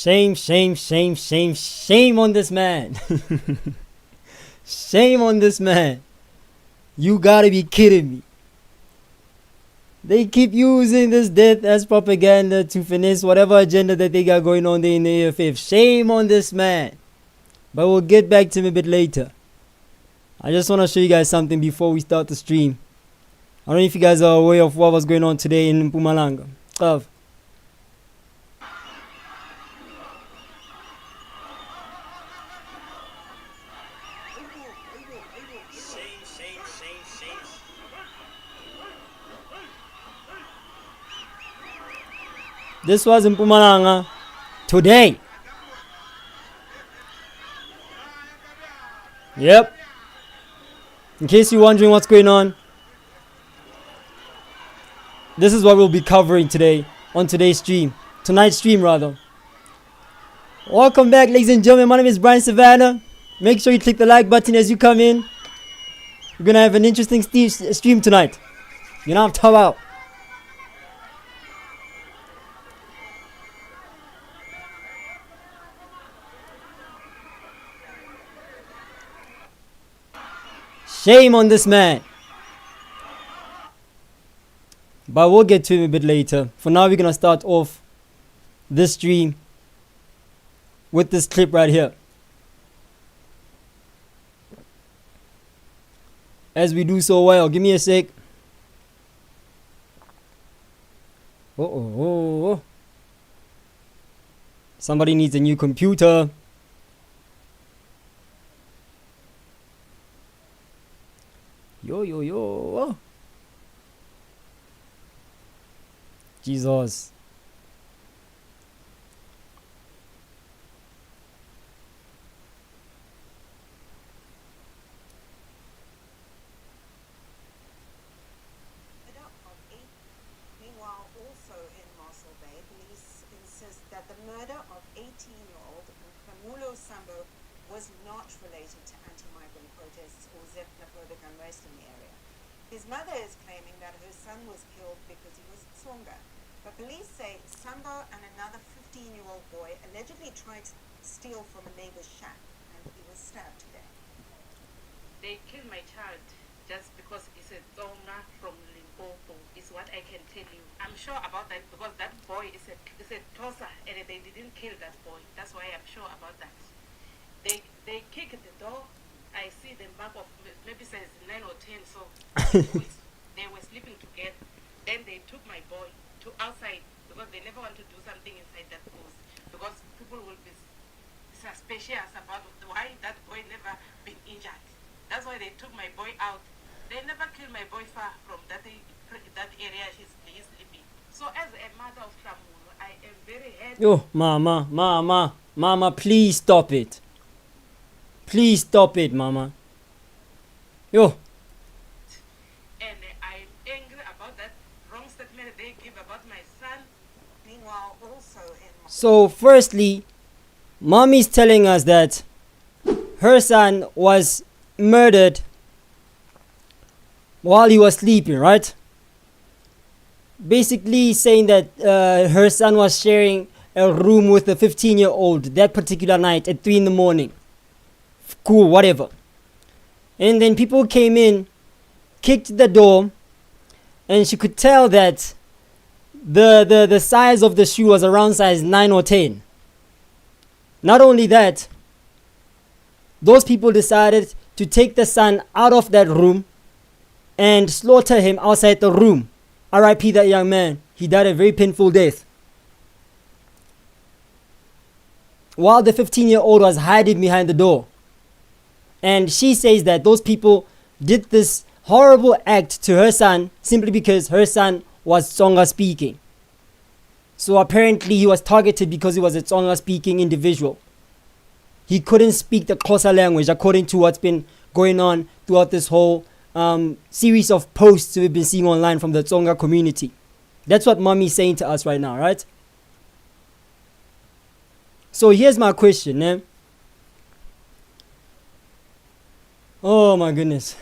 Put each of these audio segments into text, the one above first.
Shame, shame, shame, shame, shame on this man. Shame on this man. You gotta be kidding me. They keep using this death as propaganda to finesse whatever agenda that they got going on there in the EFF. Shame on this man. But we'll get back to him a bit later. I just want to show you guys something before we start the stream. I don't know if you guys are aware of what was going on today in Mpumalanga. This was in Mpumalanga today. Yep. In case you're wondering what's going on, this is what we'll be covering today on today's stream. Tonight's stream, rather. Welcome back, ladies and gentlemen. My name is Brian Savannah. Make sure you click the like button as you come in. We're going to have an interesting stream tonight. You know what I'm talking about. Shame on this man. But we'll get to him a bit later. For now, we're going to start off this stream with this clip right here. As we do so well. Give me a sec. Oh. Somebody needs a new computer. Yo. Jesus. Meanwhile, also in Mossel Bay, police insist that the murder of 18-year-old Nhlamulo Sambo was not related to anti-migrant protests or xenophobic unrest in the area. His mother is claiming that her son was killed because he was Tsongo. But police say Sambo and another 15-year-old boy allegedly tried to steal from a neighbor's shack and he was stabbed to death. They killed my child just because it's a Tsonga from Limpopo, is what I can tell you. I'm sure about that because that boy is a Xhosa and they didn't kill that boy. That's why I'm sure about that. They kicked the door. I see the mark of maybe says 9 or 10, so they were sleeping together. Then they took my boy to outside because they never want to do something inside that post because people will be suspicious about why that boy never been injured. That's why they took my boy out. They never killed my boy far from that area he's sleeping. So as a mother of Nhlamulo, I am very happy. Yo, mama, please stop it. Please stop it, mama. Yo. And I'm angry about that wrong statement they give about my son. Meanwhile, also in So, firstly, mommy's telling us that her son was murdered while he was sleeping, right? Basically saying that her son was sharing a room with a 15-year-old that particular night at 3 in the morning. Cool, whatever. And then people came in, kicked the door, and she could tell that the size of the shoe was around size 9 or 10. Not only that, those people decided to take the son out of that room and slaughter him outside the room. R.I.P. that young man. He died a very painful death. While the 15-year-old was hiding behind the door. And she says that those people did this horrible act to her son simply because her son was Tsonga speaking. So apparently he was targeted because he was a Tsonga speaking individual. He couldn't speak the Xhosa language according to what's been going on throughout this whole series of posts we've been seeing online from the Tsonga community. That's what mommy's saying to us right now, right? So here's my question, eh? Oh my goodness.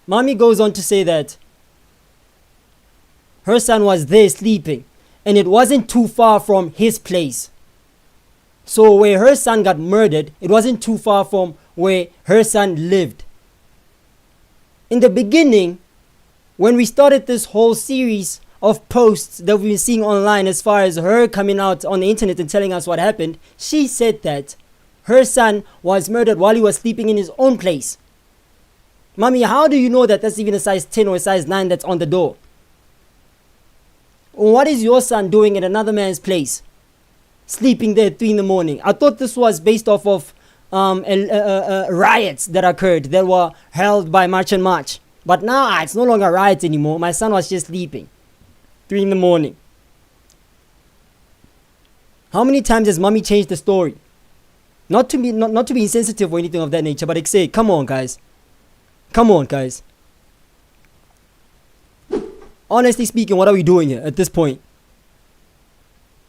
Mommy goes on to say that her son was there sleeping and it wasn't too far from his place. So where her son got murdered, it wasn't too far from where her son lived. In the beginning, when we started this whole series of posts that we've been seeing online as far as her coming out on the internet and telling us what happened, she said that her son was murdered while he was sleeping in his own place. Mommy, how do you know that that's even a size 10 or a size 9 that's on the door? What is your son doing at another man's place, sleeping there at 3 in the morning? I thought this was based off of riots that occurred that were held by March and March. But now it's no longer riots anymore. My son was just sleeping. 3 in the morning. How many times has mommy changed the story? Not to be insensitive or anything of that nature, but say, come on guys. Come on guys. Honestly speaking, what are we doing here at this point?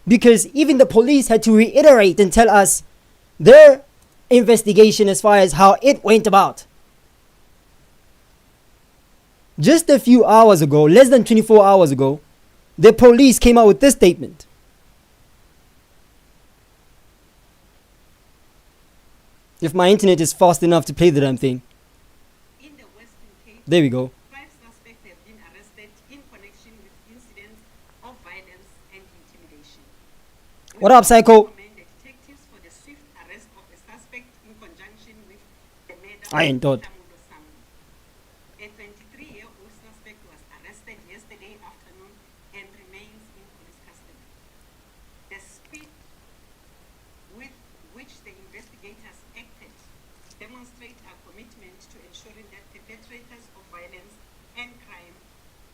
Because even the police had to reiterate and tell us their investigation as far as how it went about. Just a few hours ago, less than 24 hours ago, the police came out with this statement. If my internet is fast enough to play the damn thing. In the Western Cape, there we go. 5 suspects have been arrested in connection with incidents of violence and intimidation. What up, Psycho? The detectives for the swift arrest of a suspect in conjunction with the murder I ain't of thought. Nhlamulo Sambo. A 23-year-old suspect was arrested yesterday afternoon and remains in police custody. The speed with which the investigators acted demonstrate our commitment to ensuring that perpetrators of violence and crime,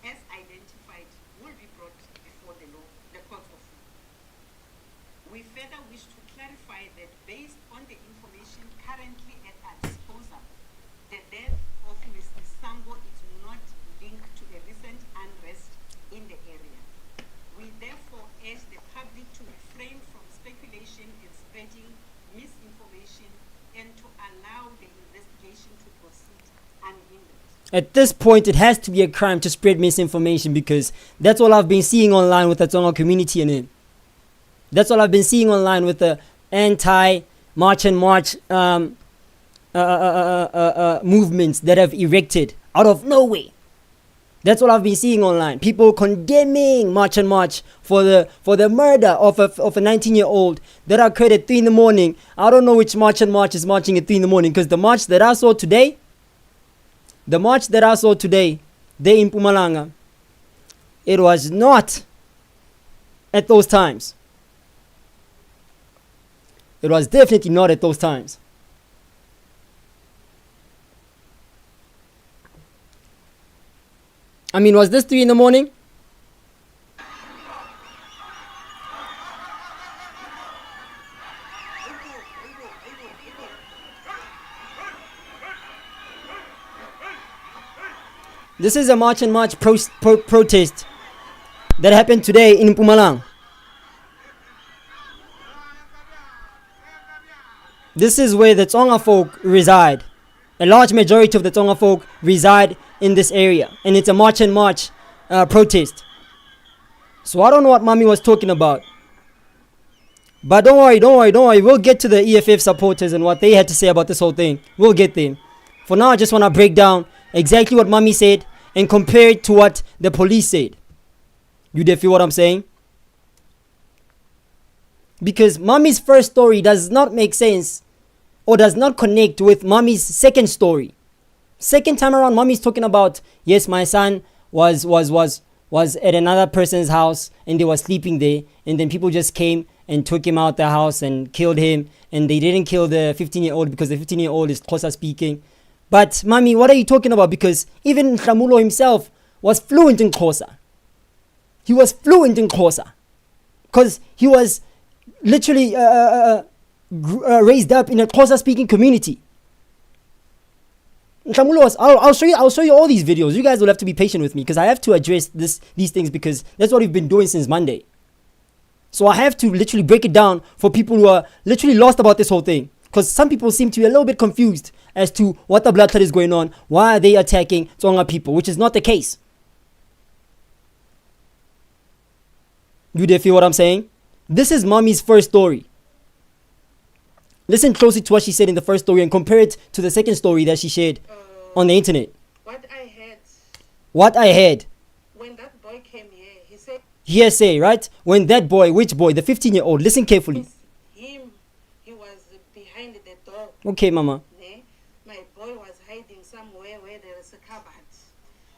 as identified, will be brought before the law, the court of law. We further wish to clarify that based on the information currently at our disposal, the death of Mr. Sambo is not linked to a recent unrest in the area. We therefore urge the public to refrain from speculation and spreading misinformation and to allow the investigation to proceed unhindered. At this point, it has to be a crime to spread misinformation because that's all I've been seeing online with the Tsongo community in it. That's all I've been seeing online with the anti-March and March movements that have erected out of nowhere. That's what I've been seeing online. People condemning March and March for the murder of a 19-year-old that occurred at 3 in the morning. I don't know which March and March is marching at 3 in the morning because the march that I saw today, there in Mpumalanga, it was not at those times. It was definitely not at those times. I mean, was this 3 in the morning? This is a March and March protest that happened today in Mpumalanga. This is where the Tsonga folk reside. A large majority of the Tsonga folk reside in this area, and it's a March and March protest. So I don't know what mommy was talking about. But don't worry. We'll get to the EFF supporters and what they had to say about this whole thing. We'll get them. For now, I just want to break down exactly what mommy said and compare it to what the police said. You do feel what I'm saying? Because mommy's first story does not make sense or does not connect with mommy's second story. Second time around, mommy's talking about, yes, my son was at another person's house and they were sleeping there, and then people just came and took him out the house and killed him, and they didn't kill the 15-year-old because the 15-year-old is Xhosa speaking. But mommy, what are you talking about? Because even Nhlamulo himself was fluent in Xhosa. He was fluent in Xhosa because he was literally raised up in a Xhosa speaking community. Nhlamulo was, I'll show you all these videos. You guys will have to be patient with me because I have to address these things because that's what we've been doing since Monday. So I have to literally break it down for people who are literally lost about this whole thing, because some people seem to be a little bit confused as to what the blood clot is going on. Why are they attacking Tsonga people, which is not the case. You feel what I'm saying? This is mommy's first story. Listen closely to what she said in the first story and compare it to the second story that she shared on the internet. What I heard When that boy came here, he said hearsay, right? When that boy, which boy? The 15-year-old. Listen carefully. he was behind the door. Okay, mama. My boy was hiding somewhere where there is a cupboard.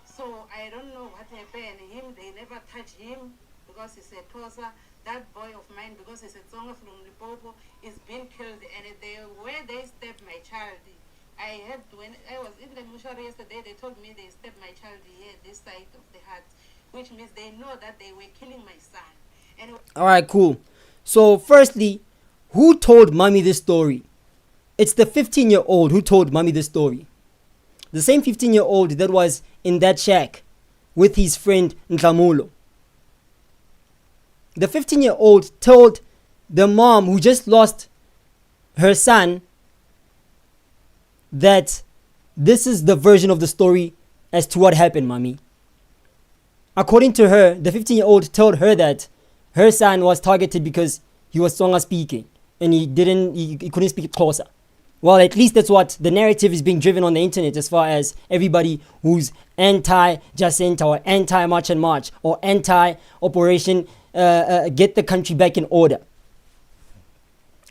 So I don't know what happened. They never touched him because he's a Xhosa. That boy of mine, because he's a Tsongo from Limpopo, is being killed. And where they stabbed my child, when I was in the mortuary yesterday, they told me they stabbed my child here, this side of the heart, which means they know that they were killing my son. And Alright, cool. So, firstly, who told mommy this story? It's the 15-year-old who told mommy this story. The same 15-year-old that was in that shack with his friend Nhlamulo. The 15-year-old told the mom who just lost her son that this is the version of the story as to what happened, mommy. According to her, the 15-year-old told her that her son was targeted because he was Tsonga speaking and he couldn't speak Xhosa. Well, at least that's what the narrative is being driven on the internet, as far as everybody who's anti-Jacinta or anti-March and March or anti-Operation Get the Country Back in Order.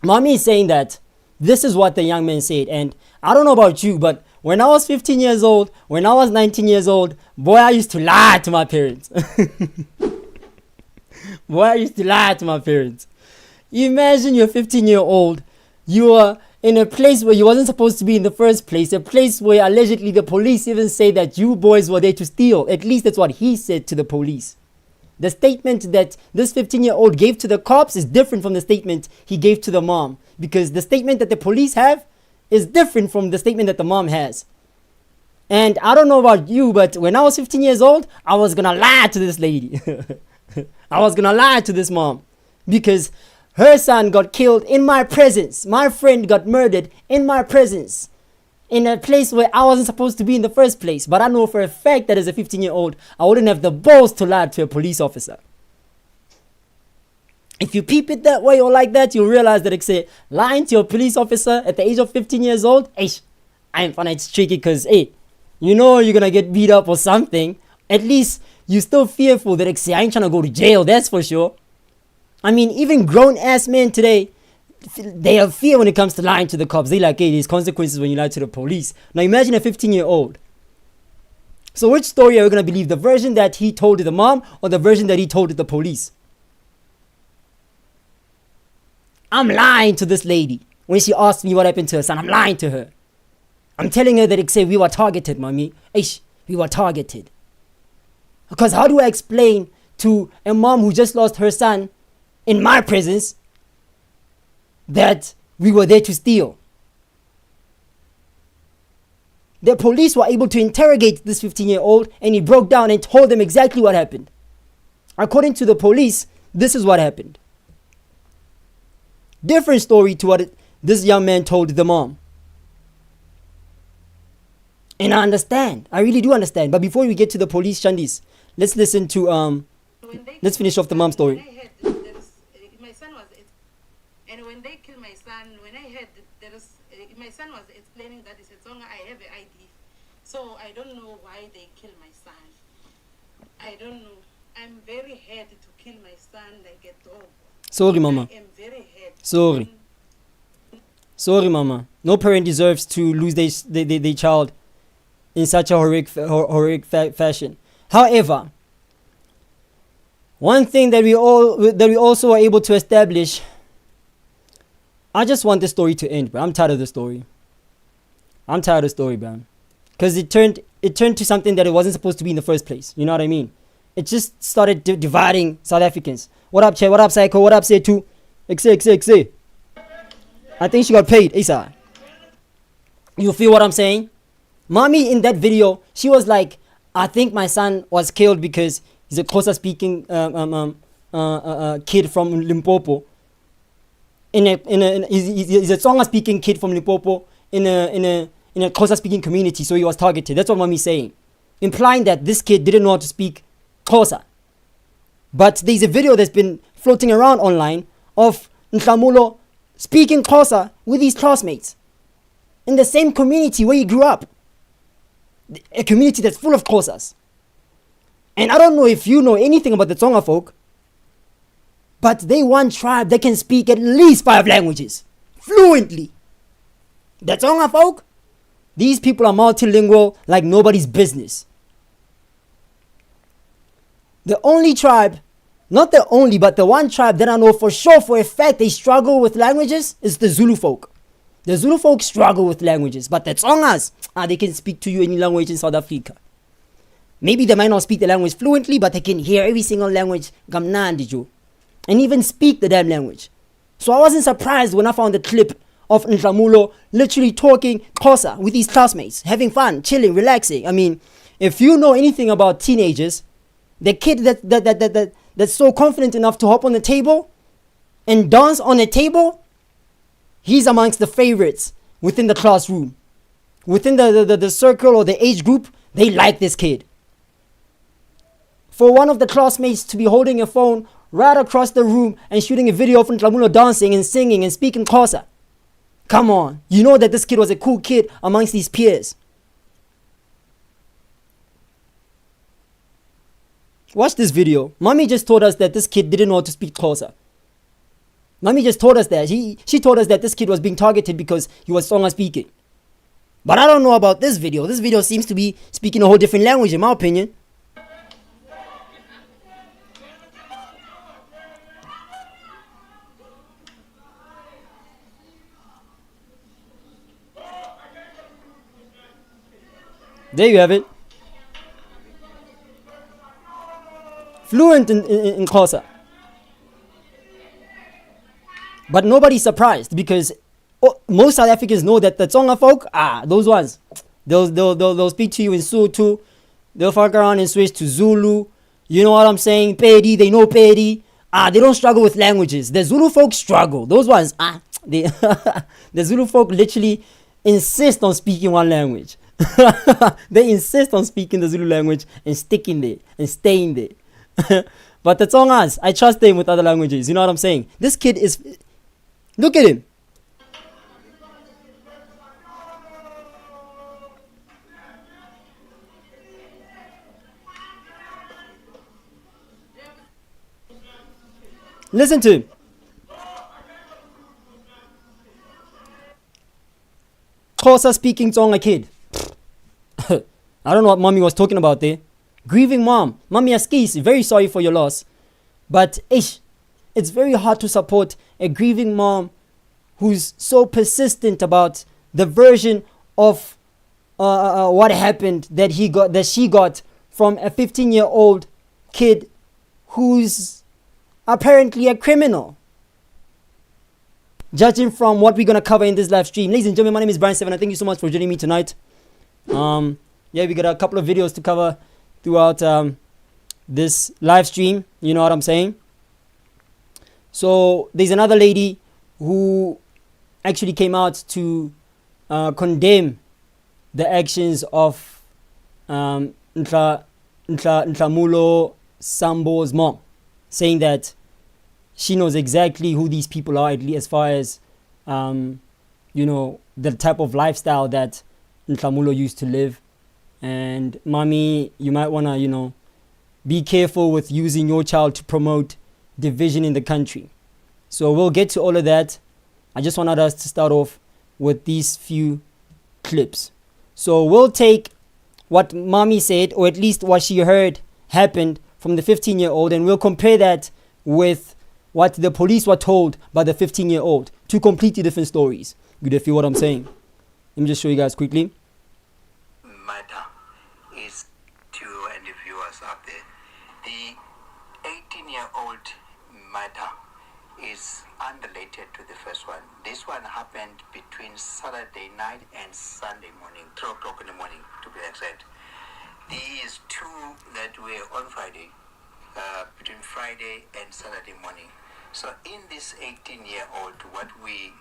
Mommy is saying that this is what the young man said, and I don't know about you, but when I was 15 years old, when I was 19 years old, boy, I used to lie to my parents. Boy, I used to lie to my parents. Imagine you're 15-year-old, you are in a place where you wasn't supposed to be in the first place, a place where allegedly the police even say that you boys were there to steal. At least that's what he said to the police. The statement that this 15-year-old gave to the cops is different from the statement he gave to the mom, because the statement that the police have is different from the statement that the mom has. And I don't know about you, but when I was 15 years old, I was gonna lie to this lady. I was gonna lie to this mom because her son got killed in my presence. My friend got murdered in my presence in a place where I wasn't supposed to be in the first place. But I know for a fact that as a 15-year-old, I wouldn't have the balls to lie to a police officer. If you peep it that way or like that, you'll realize that lying to your police officer at the age of 15 years old, I find it's tricky because, you know you're going to get beat up or something. At least you're still fearful that I ain't trying to go to jail, that's for sure. I mean, even grown-ass men today, they have fear when it comes to lying to the cops. They like, there's consequences when you lie to the police. Now imagine a 15-year-old. So which story are we going to believe? The version that he told to the mom or the version that he told to the police? I'm lying to this lady. When she asked me what happened to her son, I'm lying to her. I'm telling her that we were targeted, mommy. We were targeted. Because how do I explain to a mom who just lost her son in my presence that we were there to steal? The police were able to interrogate this 15-year-old and he broke down and told them exactly what happened. According to the police, this is what happened. Different story to what this young man told the mom. And I understand. I really do understand. But before we get to the police, Shandis, let's listen to let's finish off the mom story. My son was, and when they killed my son, when I heard my son was explaining that it's a Tsonga, I have an ID. So I don't know why they killed my son. I don't know. I'm very hurt to kill my son like a dog. Sorry, mama. I am very hurt. Sorry, mama. No parent deserves to lose their child in such a horrific fashion. However, one thing that we also are able to establish, I just want this story to end, bro. I'm tired of the story. Bro. Because it turned to something that it wasn't supposed to be in the first place. You know what I mean? It just started dividing South Africans. What up, Che? What up, Psycho? What up, Say 2? Xe. I think she got paid. Isa. You feel what I'm saying? Mommy in that video, she was like, I think my son was killed because he's a Xhosa speaking kid from Limpopo. He's a Tsonga speaking kid from Limpopo in a Xhosa speaking community, so he was targeted. That's what mommy's saying, implying that this kid didn't know how to speak Xhosa. But there's a video that's been floating around online of Nhlamulo speaking Xhosa with his classmates in the same community where he grew up. A community that's full of Xhosas. And I don't know if you know anything about the Tsonga folk, but they one tribe that can speak at least 5 languages fluently. The Tsonga folk, these people are multilingual like nobody's business. The only tribe, not the only, but the one tribe that I know for sure, for a fact, they struggle with languages is the Zulu folk. The Zulu folk struggle with languages, but the Tsongas, they can speak to you any language in South Africa. Maybe they might not speak the language fluently, but they can hear every single language, and even speak the damn language. So I wasn't surprised when I found the clip of Nhlamulo literally talking Xhosa with his classmates, having fun, chilling, relaxing. I mean, if you know anything about teenagers, the kid that's so confident enough to hop on the table and dance on a table, he's amongst the favorites within the classroom. Within the circle or the age group, they like this kid. For one of the classmates to be holding a phone right across the room and shooting a video of Nhlamulo dancing and singing and speaking Xhosa. Come on, you know that this kid was a cool kid amongst his peers. Watch this video. Mommy just told us that this kid didn't know how to speak Xhosa. Mommy just told us that. She told us that this kid was being targeted because he was Tsonga speaking. But I don't know about this video. This video seems to be speaking a whole different language in my opinion. There you have it. Fluent in Xhosa. But nobody's surprised because most South Africans know that the Tsonga folk, those ones, they'll speak to you in Sotho, they'll fuck around and switch to Zulu. You know what I'm saying? Pedi, they know Pedi. They don't struggle with languages. The Zulu folk struggle. Those ones, the Zulu folk literally insist on speaking one language. They insist on speaking the Zulu language and sticking there and staying there. But the Tsongas, I trust them with other languages. You know what I'm saying? This kid is... Look at him. Listen to him. Xhosa speaking Tsonga kid. I don't know what mommy was talking about there. Grieving mom. Mommy Askis, very sorry for your loss. But it's very hard to support a grieving mom who's so persistent about the version of what happened that she got from a 15-year-old kid who's apparently a criminal. Judging from what we're going to cover in this live stream. Ladies and gentlemen, my name is Brian Seven. Thank you so much for joining me tonight. We got a couple of videos to cover throughout this live stream. You know what I'm saying? So there's another lady who actually came out to condemn the actions of Nhlamulo Sambo's mom, saying that she knows exactly who these people are, at least as far as the type of lifestyle that Nhlamulo used to live. And mommy, you might want to be careful with using your child to promote division in the country. So we'll get to all of that. I just wanted us to start off with these few clips. So we'll take what mommy said, or at least what she heard happened from the 15-year-old, and we'll compare that with what the police were told by the 15-year-old. Two completely different stories. You feel what I'm saying? Let me just show you guys quickly. Matter is to any viewers out there. The 18-year-old matter is unrelated to the first one. This one happened between Saturday night and Sunday morning, 3 o'clock in the morning to be exact. These two that were on Friday, between Friday and Saturday morning. So in this 18-year-old, what we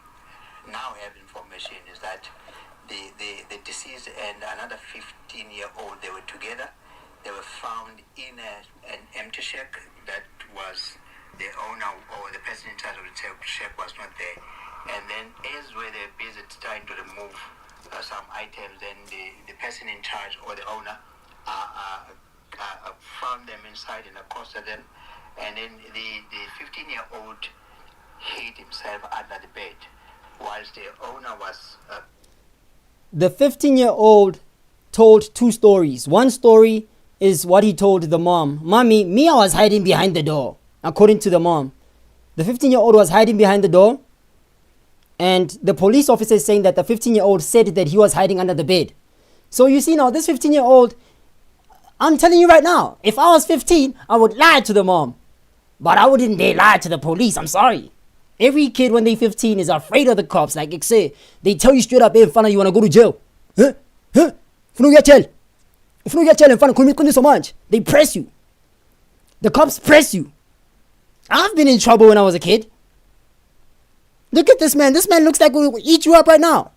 now have information is that the deceased and another 15-year-old, they were together. They were found in an empty shack that was the owner or the person in charge of the shack was not there. And then as where they're busy trying to remove some items, then the person in charge or the owner found them inside and accosted them. And then the 15-year-old hid himself under the bed whilst the owner was... The 15-year-old told two stories. One story is what he told the mom. Mommy, me, I was hiding behind the door, according to the mom. The 15-year-old was hiding behind the door, and the police officer is saying that the 15-year-old said that he was hiding under the bed. So you see now, this 15-year-old, I'm telling you right now, if I was 15, I would lie to the mom. But I wouldn't dare lie to the police, I'm sorry. Every kid when they're 15 is afraid of the cops. Like I say, they tell you straight up, hey, Mfana, you want to go to jail? Huh? Funu get jail. Funu get jail, Mfana, commit so much. They press you. The cops press you. I've been in trouble when I was a kid. Look at this man. This man looks like he will eat you up right now.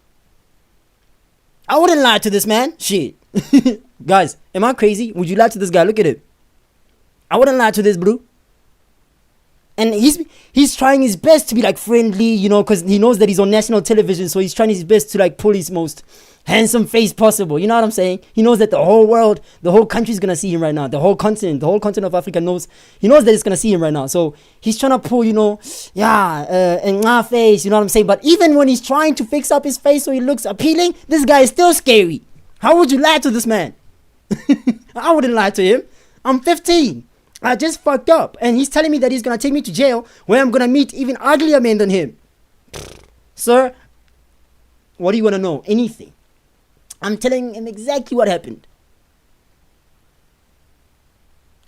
I wouldn't lie to this man. Shit. Guys, am I crazy? Would you lie to this guy? Look at him. I wouldn't lie to this bro. And he's trying his best to be like friendly, you know, because he knows that he's on national television. So he's trying his best to like pull his most handsome face possible. You know what I'm saying? He knows that the whole world, the whole country is going to see him right now. The whole continent of Africa knows. He knows that it's going to see him right now. So he's trying to pull, you know, and my face, you know what I'm saying? But even when he's trying to fix up his face so he looks appealing, this guy is still scary. How would you lie to this man? I wouldn't lie to him. I'm 15. I just fucked up. And he's telling me that he's going to take me to jail where I'm going to meet even uglier men than him. Sir, what do you want to know? Anything. I'm telling him exactly what happened.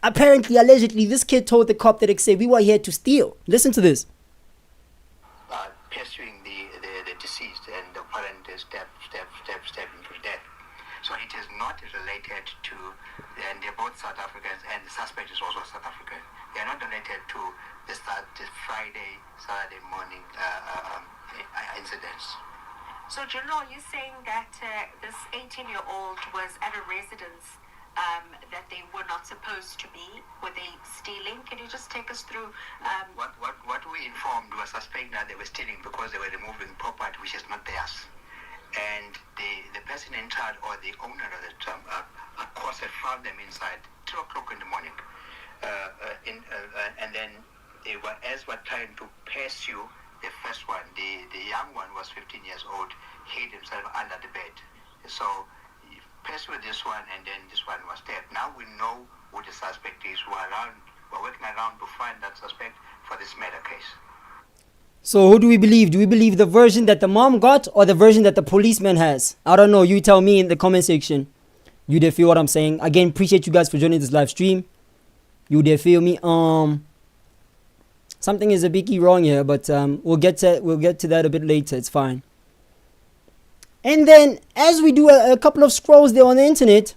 Apparently, allegedly, this kid told the cop that we were here to steal. Listen to this. Pursuing the deceased and the parent stabbed him to death. So it is not related to, and they're both South Africans, and the suspect is also South African. They are not related to the Friday, Saturday morning incidents. So, General, you're saying that this 18-year-old was at a residence that they were not supposed to be? Were they stealing? Can you just take us through? What we informed was suspecting that they were stealing because they were removing property which is not theirs. And the person in charge or the owner of the of course had found them inside 2 o'clock in the morning. And then they were, as were trying to pursue the first one, the young one was 15 years old, hid himself under the bed. So he pursued this one, and then this one was dead. Now we know who the suspect is. We're working around to find that suspect for this murder case. So who do we believe? Do we believe the version that the mom got or the version that the policeman has? I don't know. You tell me in the comment section. You there feel what I'm saying? Again, appreciate you guys for joining this live stream. You there feel me? Something is a biggie wrong here, but we'll get to that a bit later. It's fine. And then as we do a couple of scrolls there on the internet,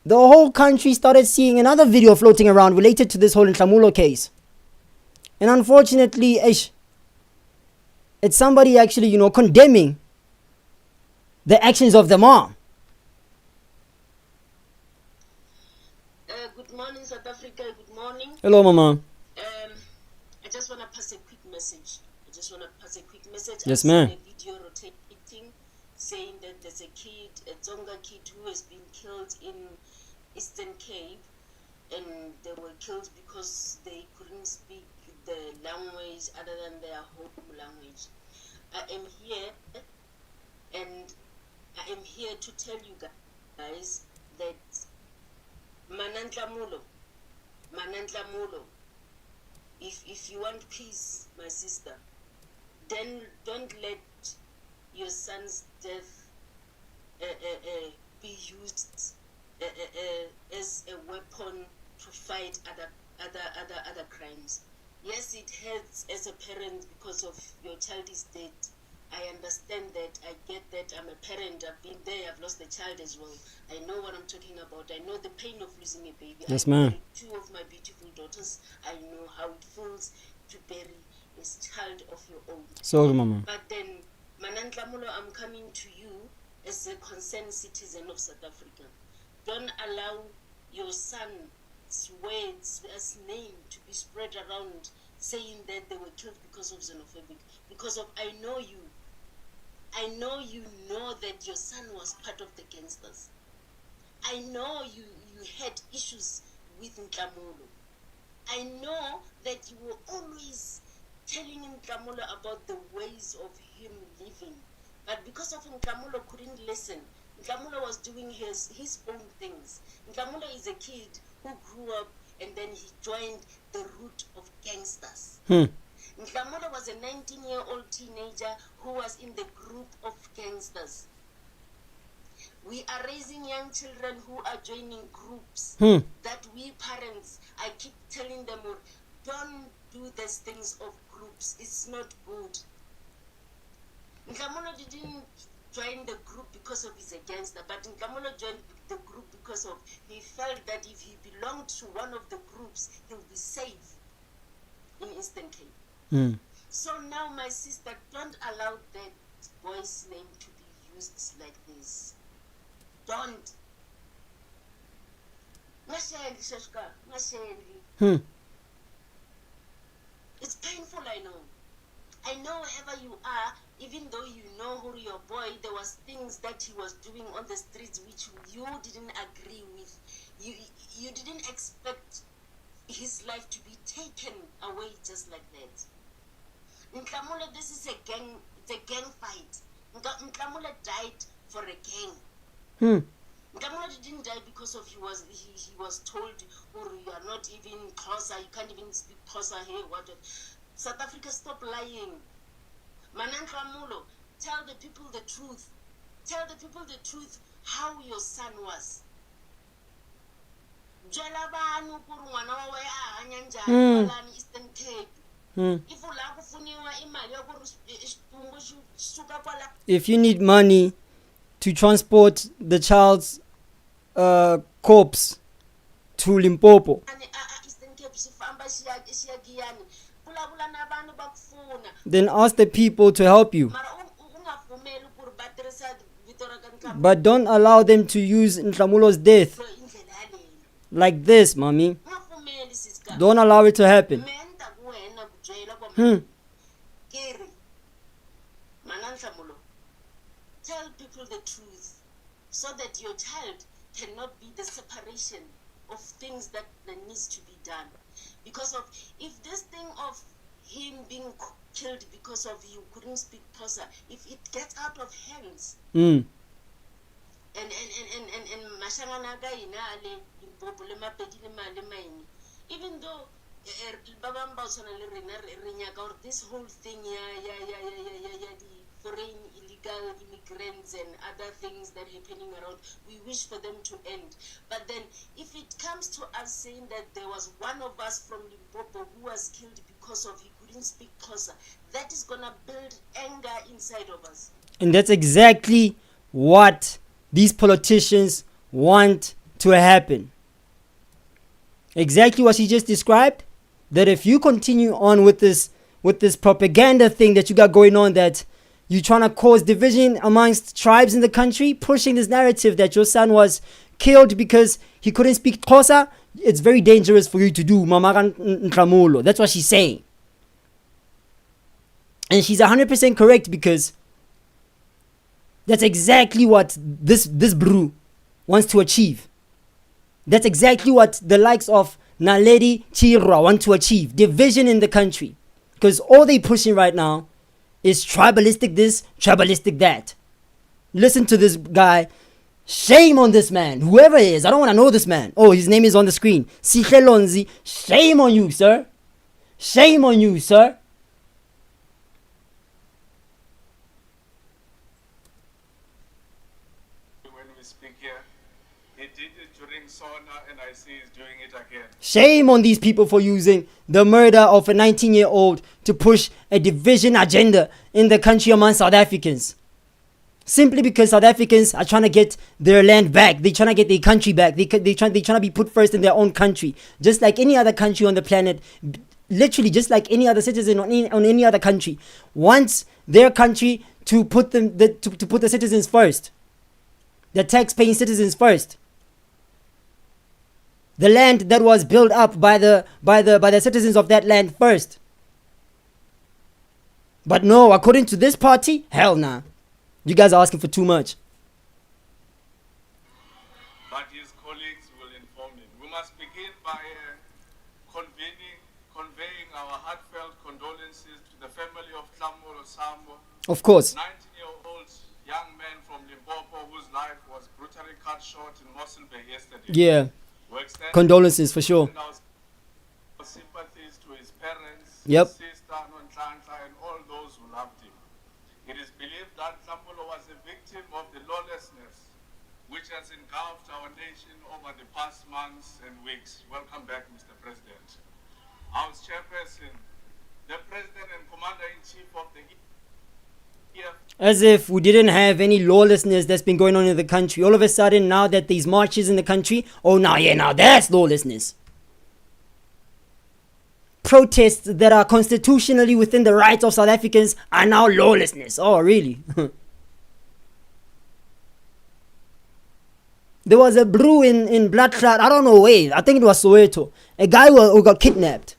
the whole country started seeing another video floating around related to this whole Nhlamulo case. And unfortunately, it's somebody actually, you know, condemning the actions of the mom. Good morning, South Africa. Good morning. Hello, Mama. I just want to pass a quick message. Yes, ma'am. I've seen a video rotating saying that there's a kid, a Tsongo kid, who has been killed in Eastern Cape, and they were killed because they couldn't speak the language other than their home language. I am here, and I am here to tell you guys that Nhlamulo, if you want peace, my sister, then don't let your son's death be used as a weapon to fight other crimes. Yes, it hurts as a parent because of your child is dead. I understand that. I get that. I'm a parent. I've been there. I've lost a child as well. I know what I'm talking about. I know the pain of losing a baby. Yes, I ma'am. married 2 of my beautiful daughters. I know how it feels to bury a child of your own. So, Mama. But then, Nhlamulo, I'm coming to you as a concerned citizen of South Africa. Don't allow your son's words, his name, to be spread around saying that they were killed because of xenophobic, because of I know you know that your son was part of the gangsters. I know you had issues with Nhlamulo. I know that you were always telling Nhlamulo about the ways of him living. But because of Nhlamulo couldn't listen, Nhlamulo was doing his own things. Nhlamulo is a kid who grew up and then he joined the route of gangsters. Nhlamulo was a 19-year-old teenager who was in the group of gangsters. We are raising young children who are joining groups that we parents, I keep telling them, don't do these things of groups. It's not good. Nhlamulo didn't join the group because of he's a gangster, but Nhlamulo joined the group because of he felt that if he belonged to one of the groups, he'll be safe in Eastern Cape. So now, my sister, don't allow that boy's name to be used like this. Don't. It's painful, I know. I know wherever you are, even though you know who your boy, there was things that he was doing on the streets which you didn't agree with. You didn't expect his life to be taken away just like that. Nhlamulo, this is a gang. It's a gang fight. Nhlamulo died for a gang. Nhlamulo didn't die because of he was told, oh, you are not even Xhosa, you can't even speak Xhosa here. What? South Africa, stop lying. Mana Nhlamulo, tell the people the truth. Tell the people the truth how your son was. Eastern Cape. If you need money to transport the child's corpse to Limpopo, then ask the people to help you. But don't allow them to use Nhlamulo's death like this, mommy. Don't allow it to happen. Tell people the truth so that your child cannot be the separation of things that needs to be done. Because of if this thing of him being killed because of he couldn't speak Xhosa, if it gets out of hands, and mashanganaga inale Limpopo le Mapedi le Maine, even though this whole thing, the foreign illegal immigrants and other things that are happening around, we wish for them to end. But then if it comes to us saying that there was one of us from Limpopo who was killed because of he couldn't speak Xhosa, that is going to build anger inside of us. And that's exactly what these politicians want to happen. Exactly what she just described. That if you continue on with this propaganda thing that you got going on, that you're trying to cause division amongst tribes in the country, pushing this narrative that your son was killed because he couldn't speak Xhosa, it's very dangerous for you to do, Mama Nhlamulo. That's what she's saying. And she's 100% correct, because that's exactly what this brew wants to achieve. That's exactly what the likes of Naledi Chirwa want to achieve. Division in the country. Because all they pushing right now is tribalistic this, tribalistic that. Listen to this guy. Shame on this man. Whoever it is, I don't want to know this man. Oh, his name is on the screen. Sihelonzi. Shame on you, sir. Shame on you, sir. When we speak here, he did it during Sona, and I see he's doing it again. Shame on these people for using the murder of a 19-year-old to push a division agenda in the country among South Africans. Simply because South Africans are trying to get their land back. They're trying to get their country back. They're trying to be put first in their own country. Just like any other country on the planet. Literally, just like any other citizen on any other country. Wants their country to put to put the citizens first. The tax-paying citizens first. The land that was built up by the citizens of that land first. But no, according to this party, hell nah. You guys are asking for too much. But his colleagues will inform him. We must begin by conveying our heartfelt condolences to the family of Nhlamulo Sambo, Of course. 19-year-old young man from Limpopo whose life was brutally cut short in Mossel Bay yesterday. Yeah. We extend Condolences for sure. our sympathies to his parents, Yep. his sister, Nhlamulo, and all those who loved him. It is believed that Nhlamulo was a victim of the lawlessness which has engulfed our nation over the past months and weeks. Welcome back, Mr. President. House Chairperson, the President and Commander-in-Chief of the EFF. As if we didn't have any lawlessness that's been going on in the country. All of a sudden, now that there's marches in the country, oh, now that's lawlessness. Protests that are constitutionally within the rights of South Africans are now lawlessness. Oh, really? There was a brew in Bloodclot, I don't know where, I think it was Soweto. A guy who got kidnapped.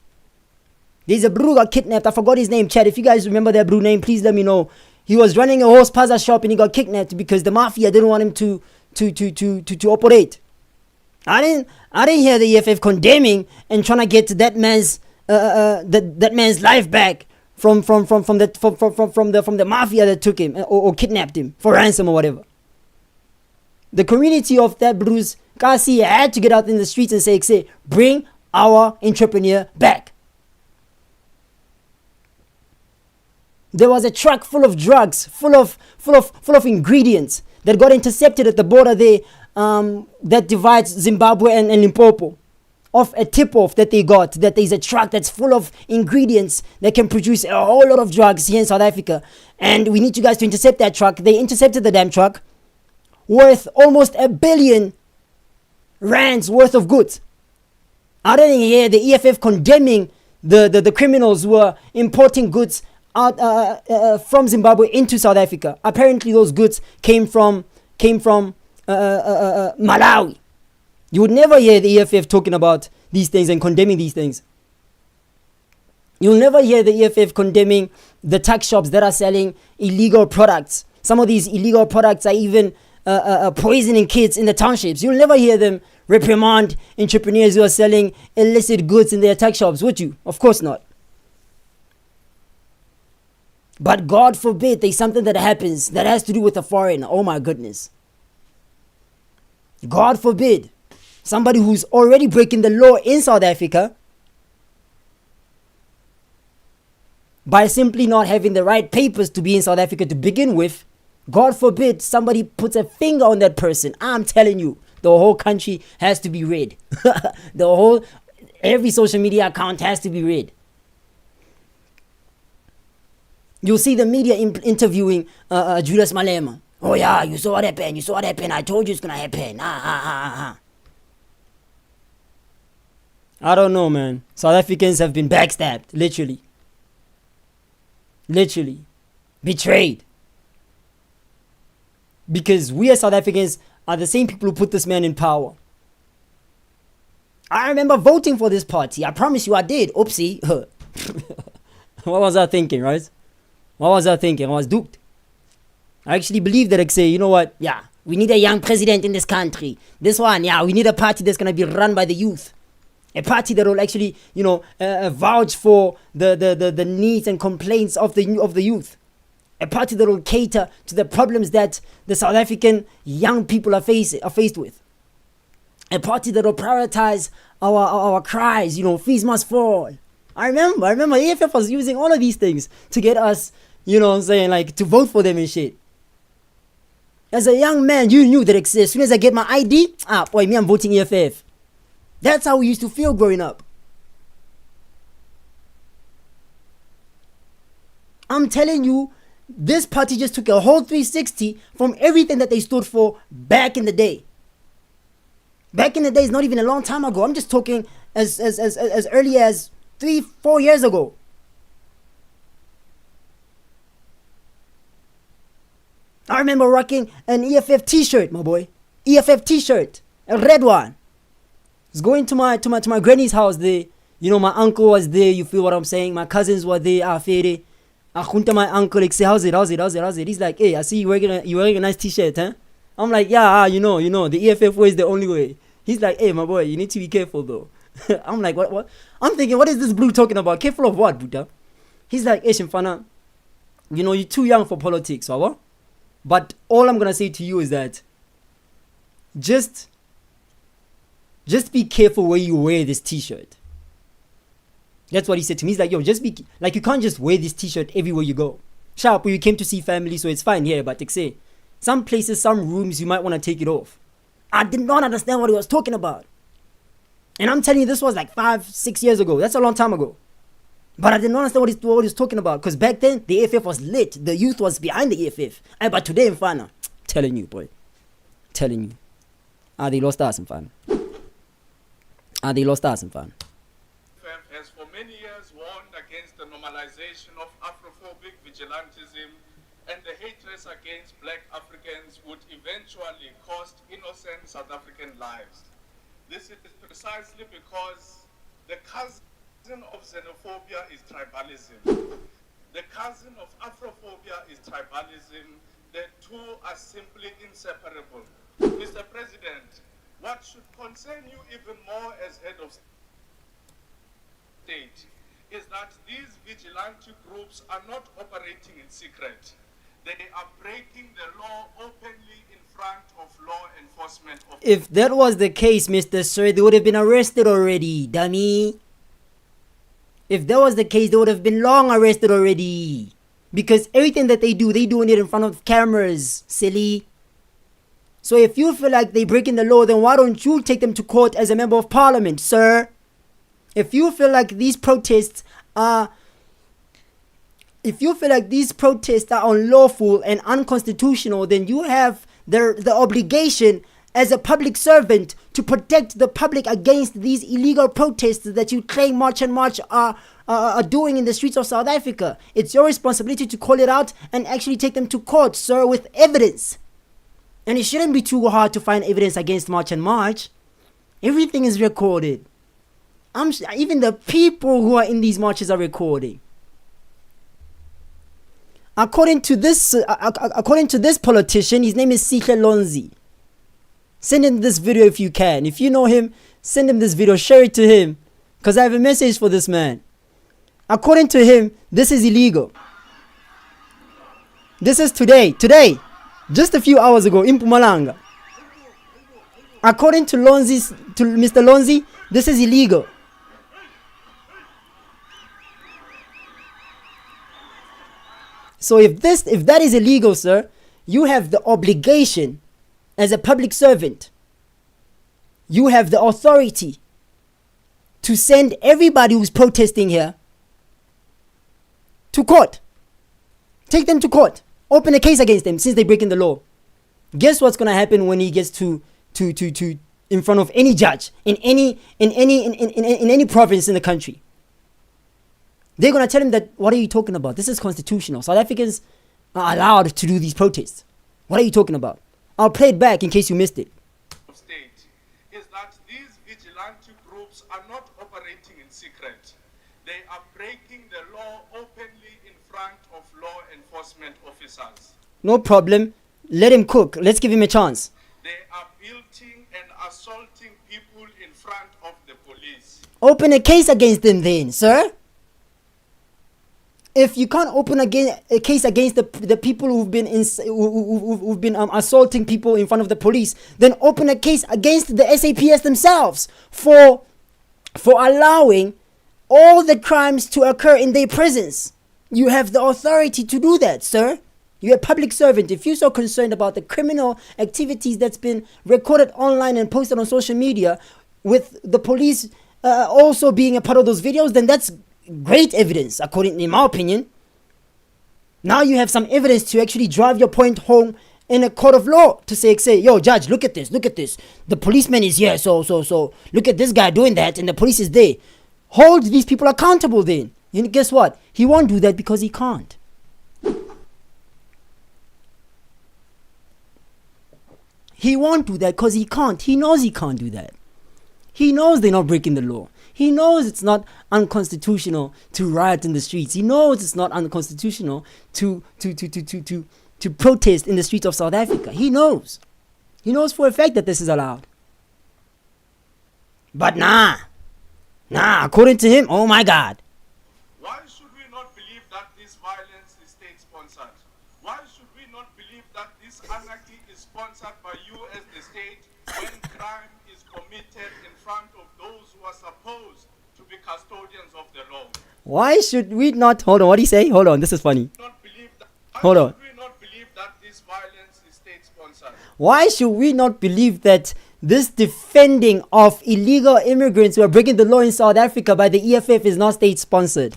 There's a brew who got kidnapped, I forgot his name, Chad. If you guys remember that brew name, please let me know. He was running a horse paza shop and he got kidnapped because the mafia didn't want him to operate. I didn't hear the EFF condemning and trying to get that man's that man's life back from the mafia that took him or kidnapped him for ransom or whatever. The community of that Bruce Kasi had to get out in the streets and say, bring our entrepreneur back. There was a truck full of drugs, full of ingredients that got intercepted at the border there that divides Zimbabwe and Limpopo. Off a tip-off that they got, that there's a truck that's full of ingredients that can produce a whole lot of drugs here in South Africa. And we need you guys to intercept that truck. They intercepted the damn truck worth almost R1 billion worth of goods. I didn't hear the EFF condemning the criminals who were importing goods out from Zimbabwe into South Africa. Apparently those goods came from Malawi. You would never hear the EFF talking about these things and condemning these things. You'll never hear the EFF condemning the tax shops that are selling illegal products. Some of these illegal products are even poisoning kids in the townships. You'll never hear them reprimand entrepreneurs who are selling illicit goods in their tax shops, would you? Of course not. But God forbid there's something that happens that has to do with a foreigner. Oh my goodness. God forbid. Somebody who's already breaking the law in South Africa by simply not having the right papers to be in South Africa to begin with. God forbid somebody puts a finger on that person. I'm telling you, the whole country has to be red. Every social media account has to be red. You'll see the media interviewing Julius Malema. Oh yeah, you saw what happened. I told you it's gonna happen. I don't know, man. South Africans have been backstabbed, literally. Literally. Betrayed. Because we as South Africans are the same people who put this man in power. I remember voting for this party. I promise you I did. Oopsie. What was I thinking, right? What was I thinking? I was duped. I actually believe that I say, you know what? Yeah, we need a young president in this country. This one, yeah, we need a party that's going to be run by the youth. A party that will actually, vouch for the needs and complaints of the youth. A party that will cater to the problems that the South African young people are faced with. A party that will prioritize our cries, fees must fall. I remember EFF was using all of these things to get us, to vote for them and shit. As a young man, you knew that as soon as I get my ID, I'm voting EFF. That's how we used to feel growing up. I'm telling you, this party just took a whole 360 from everything that they stood for back in the day. Back in the day is not even a long time ago. I'm just talking as early as 3-4 years ago. I remember rocking an EFF t-shirt, my boy. EFF t-shirt, a red one. I was going to my granny's house there. My uncle was there, you feel what I'm saying? My cousins were there, I hunter my uncle, like, say, how's it? He's like, hey, I see you wearing a nice t-shirt, huh? I'm like, yeah, you know, the EFF way is the only way. He's like, hey, my boy, you need to be careful, though. I'm like, what? I'm thinking, what is this blue talking about? Careful of what, Buddha? He's like, hey, Shimfana, you know, you're too young for politics, wawa. But all I'm going to say to you is that just be careful where you wear this t-shirt. That's what he said to me. He's like, yo, just be, like, you can't just wear this t-shirt everywhere you go. Sharp, you came to see family, so it's fine here, but say, some places, some rooms, you might want to take it off. I did not understand what he was talking about. And I'm telling you, this was like 5-6 years ago. That's a long time ago. But I did not understand what he was talking about. Because back then, the EFF was lit. The youth was behind the EFF. But today in Fana, telling you, boy. Telling you. They lost us in Fana. They lost us in Fana. EFF has for many years warned against the normalization of Afrophobic vigilantism and the hatred against black Africans would eventually cost innocent South African lives. This is precisely because the cousin of xenophobia is tribalism. The cousin of Afrophobia is tribalism. The two are simply inseparable. Mr. President, what should concern you even more as head of state is that these vigilante groups are not operating in secret. They are breaking the law openly in front of law enforcement officers. If that was the case, Mr. Sir, they would have been arrested already, dummy. If that was the case, they would have been long arrested already. Because everything that they doing it in front of cameras, silly. So if you feel like they're breaking the law, then why don't you take them to court as a member of parliament, sir? If you feel like these protests are unlawful and unconstitutional, then you have the obligation as a public servant to protect the public against these illegal protests that you claim March and March are doing in the streets of South Africa. It's your responsibility to call it out and actually take them to court, sir, with evidence. And it shouldn't be too hard to find evidence against March and March. Everything is recorded. Even the people who are in these marches are recording. According to this politician, his name is Sihle Lonzi. Send him this video if you can. If you know him, send him this video. Share it to him. Because I have a message for this man. According to him, this is illegal. This is today. Just a few hours ago in Mpumalanga. According to Mr. Lonzi, this is illegal. So if that is illegal, sir, you have the obligation as a public servant. You have the authority to send everybody who's protesting here to court. Take them to court. Open a case against them since they're breaking the law. Guess what's gonna happen when he gets to in front of any judge in any province in the country? They're gonna tell him that, what are you talking about? This is constitutional. South Africans are allowed to do these protests. What are you talking about? I'll play it back in case you missed it. State is that these vigilante groups are not operating in secret. They are breaking the law openly in front of law enforcement officers. No problem. Let him cook. Let's give him a chance. They are building and assaulting people in front of the police. Open a case against them then, sir. If you can't open a case against the people who've been assaulting people in front of the police, then open a case against the SAPS themselves for allowing all the crimes to occur in their presence. You have the authority to do that, sir. You're a public servant. If you're so concerned about the criminal activities that's been recorded online and posted on social media, with the police also being a part of those videos, then that's great evidence, in my opinion. Now you have some evidence to actually drive your point home in a court of law to say, yo, judge, look at this. The policeman is here, so look at this guy doing that, and the police is there. Hold these people accountable then. And guess what? He won't do that because he can't. He won't do that because he can't. He knows he can't do that. He knows they're not breaking the law. He knows it's not unconstitutional to riot in the streets. He knows it's not unconstitutional to protest in the streets of South Africa. He knows. He knows for a fact that this is allowed. But nah, according to him, oh my God. Why should we not believe that this violence is state-sponsored? Why should we not believe that this anarchy is sponsored by you as the state when crime is committed in front of those who are supposed to be custodians of the law? Why should we not, hold on, what do you say? Hold on, this is funny. Hold on. Why should we not believe that this violence is state-sponsored? Why should we not believe that this defending of illegal immigrants who are breaking the law in South Africa by the EFF is not state-sponsored?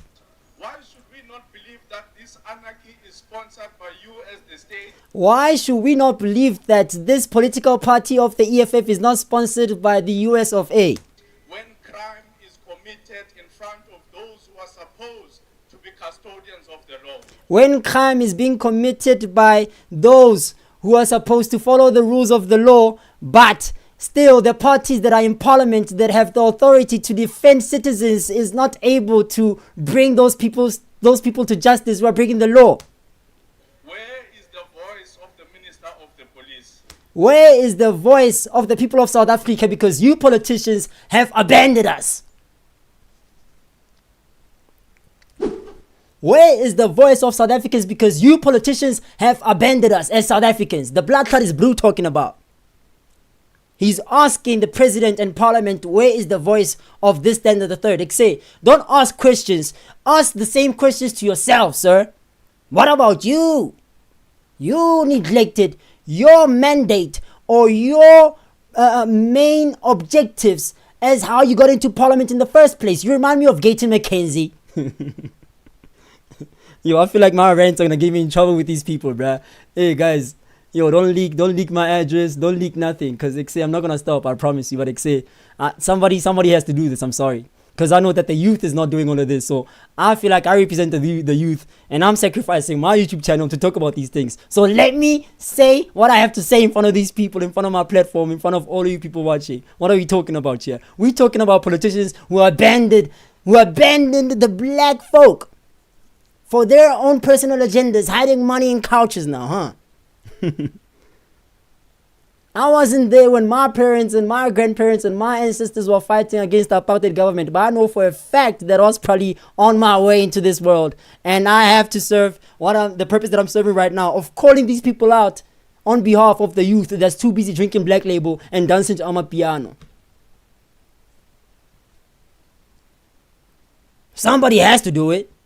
Why should we not believe that this anarchy is sponsored by you as the state? Why should we not believe that this political party of the EFF is not sponsored by the US of A? When crime is committed in front of those who are supposed to be custodians of the law. When crime is being committed by those who are supposed to follow the rules of the law, but still the parties that are in parliament that have the authority to defend citizens is not able to bring those people to justice who are breaking the law. Where is the voice of the Minister of the Police? Where is the voice of the people of South Africa? Because you politicians have abandoned us. Where is the voice of South Africans? Because you politicians have abandoned us as South Africans. The blood clot is Blue talking about. He's asking the president and parliament, where is the voice of this, then, the third? Say, don't ask questions. Ask the same questions to yourself, sir. What about you? You neglected your mandate or your main objectives as how you got into parliament in the first place. You remind me of Gayton McKenzie. Yo, I feel like my rants are gonna get me in trouble with these people, bruh. Hey guys, yo, don't leak my address, don't leak nothing, cause I'm not gonna stop, I promise you. But somebody has to do this. I'm sorry, cause I know that the youth is not doing all of this. So I feel like I represent the youth, and I'm sacrificing my YouTube channel to talk about these things. So let me say what I have to say in front of these people, in front of my platform, in front of all of you people watching. What are we talking about here? We're talking about politicians who abandoned the black folk for their own personal agendas, hiding money in couches now, huh? I wasn't there when my parents and my grandparents and my ancestors were fighting against the apartheid government, but I know for a fact that I was probably on my way into this world, and I have to serve the purpose that I'm serving right now of calling these people out on behalf of the youth that's too busy drinking Black Label and dancing to Amapiano. Somebody has to do it.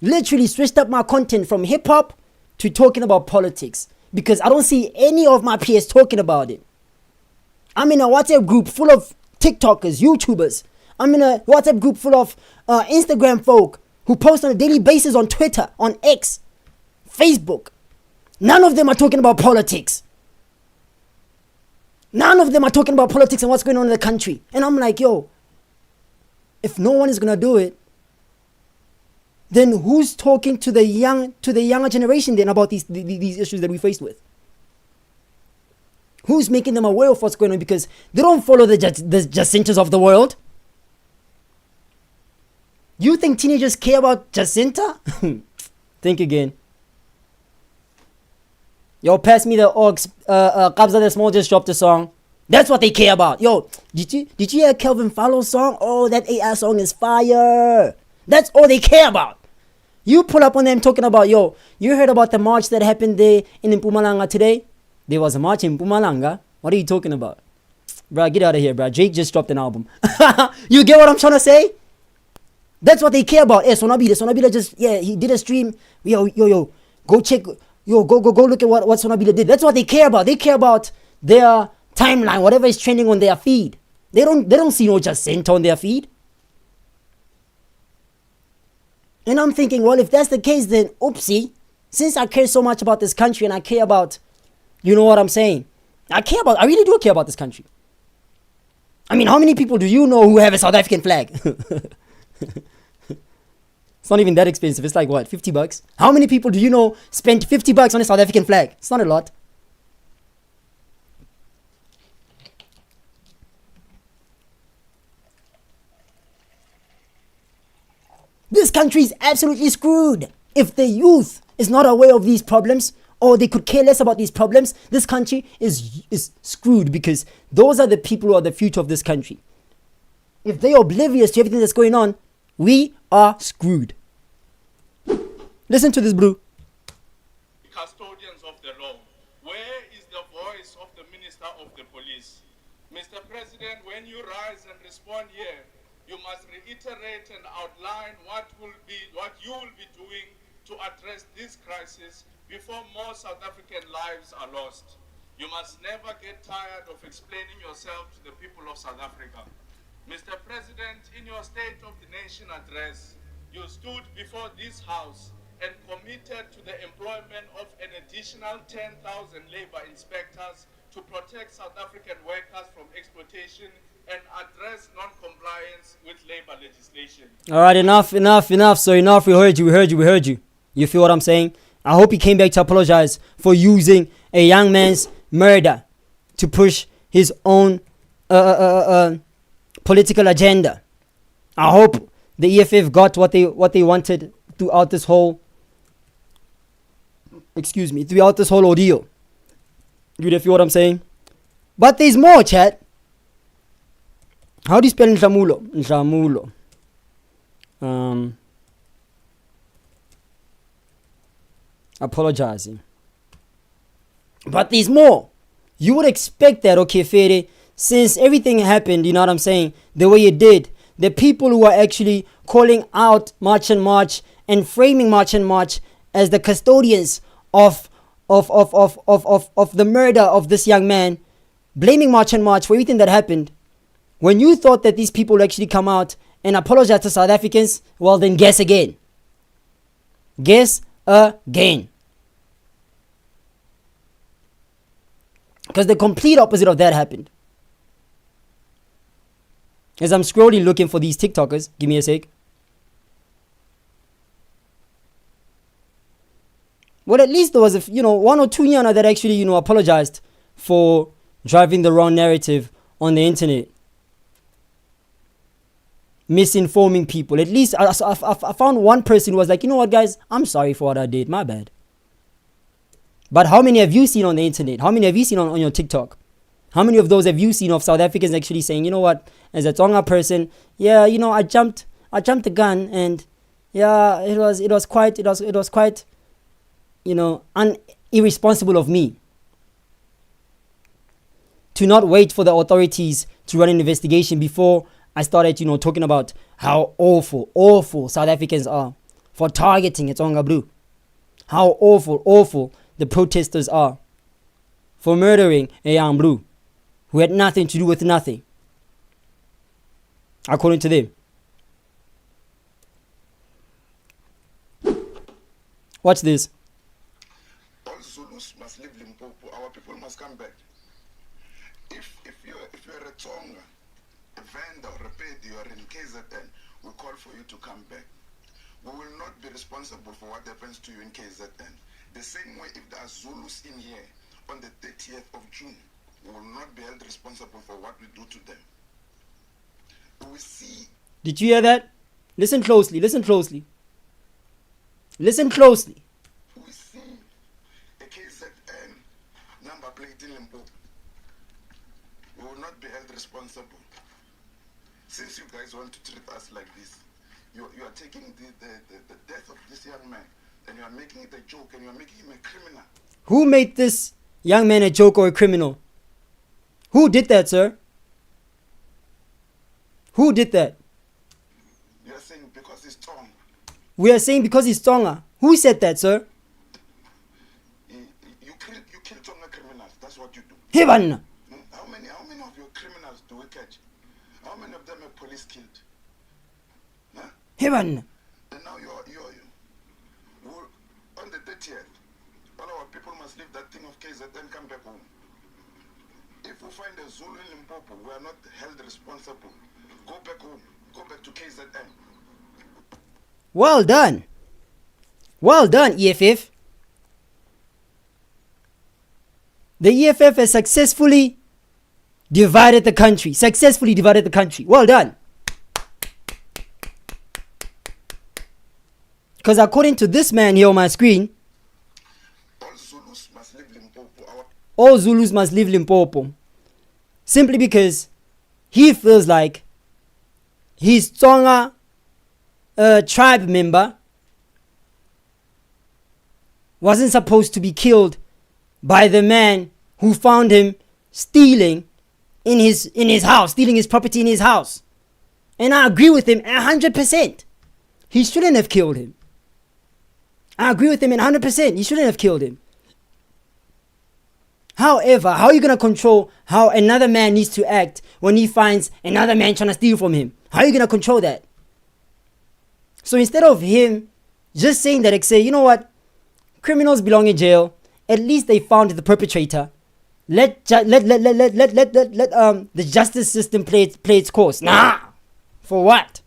Literally switched up my content from hip-hop to talking about politics, because I don't see any of my peers talking about it. I'm in a WhatsApp group full of TikTokers, YouTubers. I'm in a WhatsApp group full of Instagram folk who post on a daily basis on Twitter, on X, Facebook. None of them are talking about politics. None of them are talking about politics and what's going on in the country. And I'm like, yo, if no one is going to do it, then who's talking to the younger generation then about these issues that we faced with? Who's making them aware of what's going on? Because they don't follow the Jacintas of the world. You think teenagers care about Jacinta? Think again. Yo, pass me the aux. Kabza the Small just dropped a song. That's what they care about. Yo, did you hear Kelvin Fallow's song? Oh, that AI song is fire. That's all they care about. You pull up on them talking about, yo, you heard about the march that happened there in Mpumalanga today? There was a march in Mpumalanga. What are you talking about? Bruh, get out of here, bruh. Drake just dropped an album. You get what I'm trying to say? That's what they care about. Eh, Sonabila just, he did a stream. Yo, go check. Yo, go look at what Sonabila did. That's what they care about. They care about their timeline, whatever is trending on their feed. They don't see no Jacinta on their feed. And I'm thinking, well, if that's the case, then oopsie. Since I care so much about this country and I care about, you know what I'm saying? I really do care about this country. I mean, how many people do you know who have a South African flag? It's not even that expensive. It's like what, $50? How many people do you know spent $50 on a South African flag? It's not a lot. This country is absolutely screwed. If the youth is not aware of these problems, or they could care less about these problems, this country is screwed, because those are the people who are the future of this country. If they are oblivious to everything that's going on, we are screwed. Listen to this, Blue. Custodians of the law. Where is the voice of the Minister of the Police? Mr. President, when you rise and respond here, you must reiterate and outline what you will be doing to address this crisis before more South African lives are lost. You must never get tired of explaining yourself to the people of South Africa. Mr. President, in your State of the Nation address, you stood before this House and committed to the employment of an additional 10,000 labor inspectors to protect South African workers from exploitation and address non-compliance with labor legislation. All right, enough. So enough. We heard you. You feel what I'm saying? I hope he came back to apologize for using a young man's murder to push his own political agenda. I hope the EFF got what they wanted throughout this whole ordeal. You feel what I'm saying? But there's more, chat. How do you spell Nhlamulo? Apologizing. But there's more. You would expect that, okay, Fede, since everything happened, you know what I'm saying, the way it did, the people who are actually calling out March and March and framing March and March as the custodians of the murder of this young man, blaming March and March for everything that happened, when you thought that these people would actually come out and apologize to South Africans, well then guess again. Guess again. Because the complete opposite of that happened. As I'm scrolling looking for these TikTokers, give me a sec. Well, at least there was one or two Yana that actually, apologized for driving the wrong narrative on the internet. Misinforming people. At least I found one person who was like, you know what, guys, I'm sorry for what I did. My bad. But how many have you seen on the internet? How many have you seen on your TikTok? How many of those have you seen of South Africans actually saying, you know what, as a Tsonga person, yeah, I jumped the gun, and yeah, it was quite irresponsible of me to not wait for the authorities to run an investigation before I started, talking about how awful South Africans are for targeting a Tsonga Blue. How awful the protesters are for murdering a young Blue who had nothing to do with nothing, according to them. Watch this. All Zulus must live Limpopo. Our people must come back. If you're a Tsonga, a vendor, a Repedi, or in KZN, we call for you to come back. We will not be responsible for what happens to you in KZN. The same way, if there are Zulus in here on the 30th of June, we will not be held responsible for what we do to them. We see. Did you hear that? Listen closely. We see a KZN number plate in Limpopo. We will not be held responsible. Since you guys want to treat us like this, you are taking the death of this young man, and you are making it a joke, and you are making him a criminal. Who made this young man a joke or a criminal? Who did that, sir? Who did that? You are saying because he's Tsonga. We are saying because he's Tsonga. Who said that, sir? You kill Tsonga criminals. That's what you do. Heaven. How many of your criminals do we catch? How many of them are police killed? Huh? Heaven. And now you're on the 30th. All our people must leave that thing of KZN and come back home. If we find a Zulu in Limpopo, we are not held responsible. Go back home. Go back to KZN. Well done, EFF. The EFF has successfully divided the country. Well done. Because according to this man here on my screen, All Zulus must leave Limpopo. all Zulus must leave Limpopo. Simply because he feels like his Tsonga tribe member wasn't supposed to be killed by the man who found him stealing in his house, stealing his property in his house. And I agree with him 100%. He shouldn't have killed him. I agree with him 100%. He shouldn't have killed him. However, how are you going to control how another man needs to act when he finds another man trying to steal from him? How are you going to control that? So instead of him just saying that, like, say, you know what? Criminals belong in jail. At least they found the perpetrator. Let the justice system play its course. Nah. For what?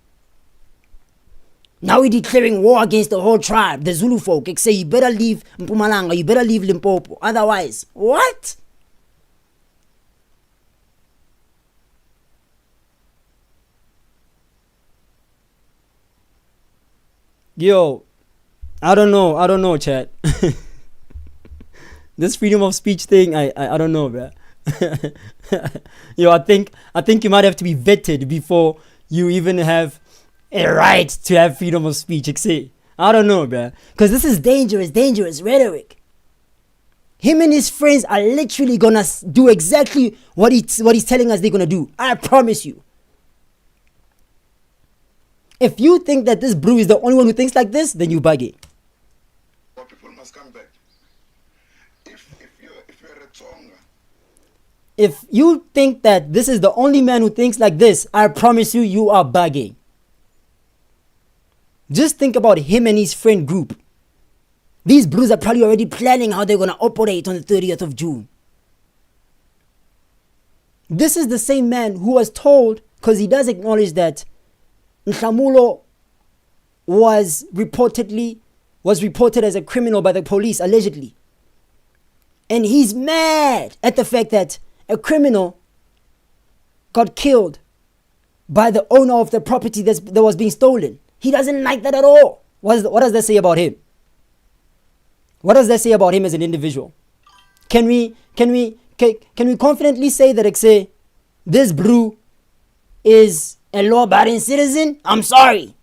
Now we're declaring war against the whole tribe, the Zulu folk. They say you better leave Mpumalanga, you better leave Limpopo. Otherwise, what? Yo, I don't know, chat. This freedom of speech thing, I don't know, bro. Yo, I think you might have to be vetted before you even have a right to have freedom of speech. I don't know, bro. Because this is dangerous rhetoric. Him and his friends are literally gonna do exactly what he's telling us they're gonna do. I promise you. If you think that this brew is the only one who thinks like this, then you bugging. People must come back. If you're a Tsonga, If you think that this is the only man who thinks like this, I promise you, you are bugging. Just think about him and his friend group. These brews are probably already planning how they're going to operate on the 30th of June. This is the same man who was told, because he does acknowledge that Nhlamulo was reported as a criminal by the police, allegedly. And he's mad at the fact that a criminal got killed by the owner of the property that was being stolen. He doesn't like that at all. What does that say about him? What does that say about him as an individual? Can we confidently say that, like, say, this brew is a law-abiding citizen? I'm sorry,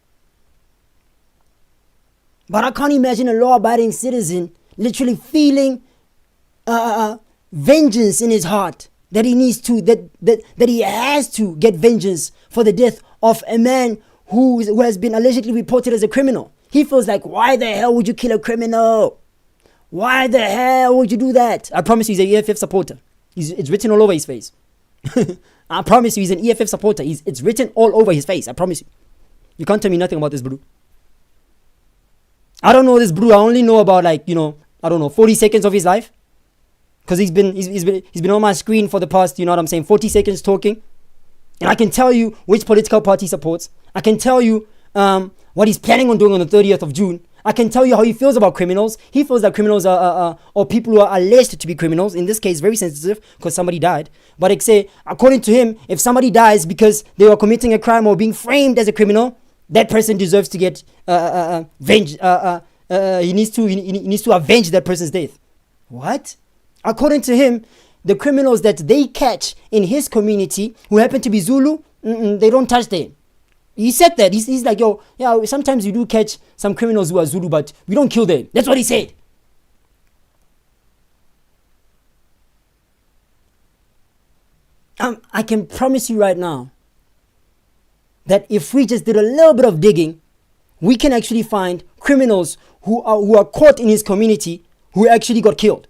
but I can't imagine a law-abiding citizen literally feeling vengeance in his heart, that he needs to, that he has to get vengeance for the death of a man who has been allegedly reported as a criminal. He feels like, why the hell would you kill a criminal? Why the hell would you do that? I promise you, he's an EFF supporter. It's written all over his face. I promise you, he's an EFF supporter. It's written all over his face. I promise you. You can't tell me nothing about this brew. I don't know this brew. I only know about, like, 40 seconds of his life. Because he's been on my screen for the past, 40 seconds talking. And I can tell you which political party he supports. I can tell you what he's planning on doing on the 30th of June. I can tell you how he feels about criminals. He feels that criminals are or people who are alleged to be criminals, in this case very sensitive because somebody died. But like, say, according to him, if somebody dies because they were committing a crime or being framed as a criminal, that person deserves to get he needs to avenge that person's death. What? According to him, the criminals that they catch in his community who happen to be Zulu, they don't touch them. He said that. He's like, yo, yeah, sometimes you do catch some criminals who are Zulu, but we don't kill them. That's what he said. I can promise you right now that if we just did a little bit of digging, we can actually find criminals who are caught in his community who actually got killed.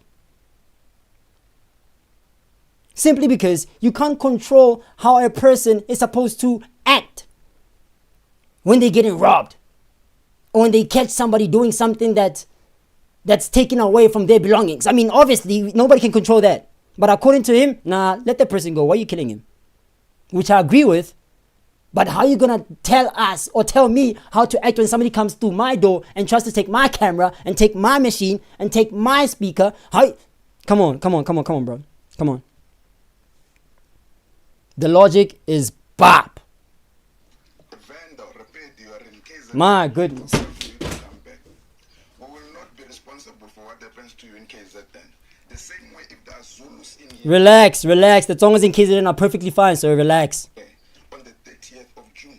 Simply because you can't control how a person is supposed to act when they're getting robbed, or when they catch somebody doing something that's taken away from their belongings. I mean, obviously, nobody can control that. But according to him, nah, let that person go. Why are you killing him? Which I agree with. But how are you going to tell us or tell me how to act when somebody comes through my door and tries to take my camera and take my machine and take my speaker? Come on, bro. Come on. The logic is bop. My goodness. for you to come back. responsible for what happens to you in KZN. The same way if there are Zulus in here. Relax. The Tsongos in KZN are perfectly fine, sir. Relax. On the 30th of June,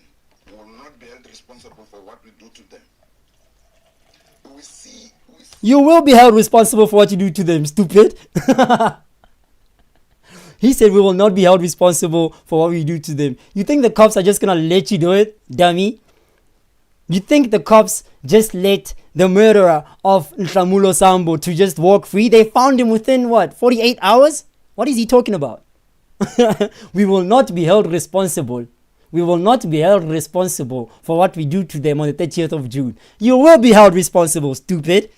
we will not be held responsible for what we do to them. You will be held responsible for what you do to them, stupid. He said we will not be held responsible for what we do to them. You think the cops are just gonna let you do it, dummy? You think the cops just let the murderer of Nhlamulo Sambo to just walk free? They found him within, 48 hours? What is he talking about? We will not be held responsible. We will not be held responsible for what we do to them on the 30th of June. You will be held responsible, stupid.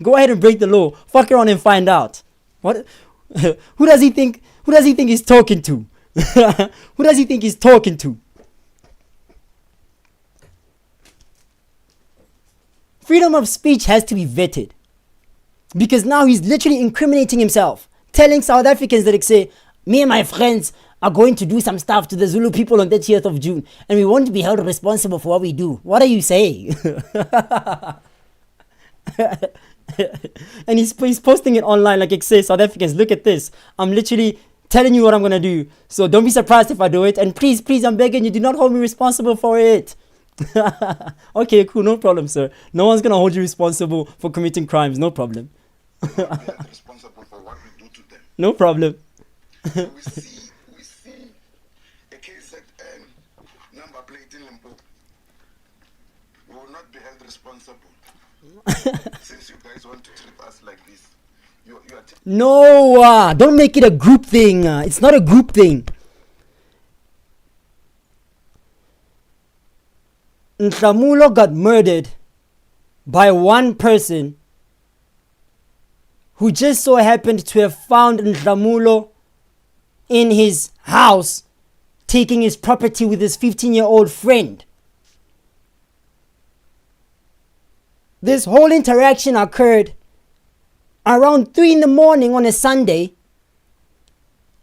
Go ahead and break the law. Fuck around and find out. What? Who does he think he's talking to? Who does he think he's talking to? Freedom of speech has to be vetted. Because now he's literally incriminating himself. Telling South Africans that say, me and my friends are going to do some stuff to the Zulu people on the 30th of June. And we won't be held responsible for what we do. What are you saying? And he's posting it online like it says, South Africans, look at this. I'm literally telling you what I'm going to do. So don't be surprised if I do it. And please, I'm begging you, do not hold me responsible for it. Okay, cool, no problem, sir. No one's going to hold you responsible for committing crimes. No problem. Responsible for what we do to them. No problem. we see a KZN number plate in Limpopo. We will not be held responsible. Since you guys want to treat us like this, you are no, don't make it a group thing. It's not a group thing. Nhlamulo got murdered by one person who just so happened to have found Nhlamulo in his house taking his property with his 15-year-old friend. This whole interaction occurred around 3 in the morning on a Sunday,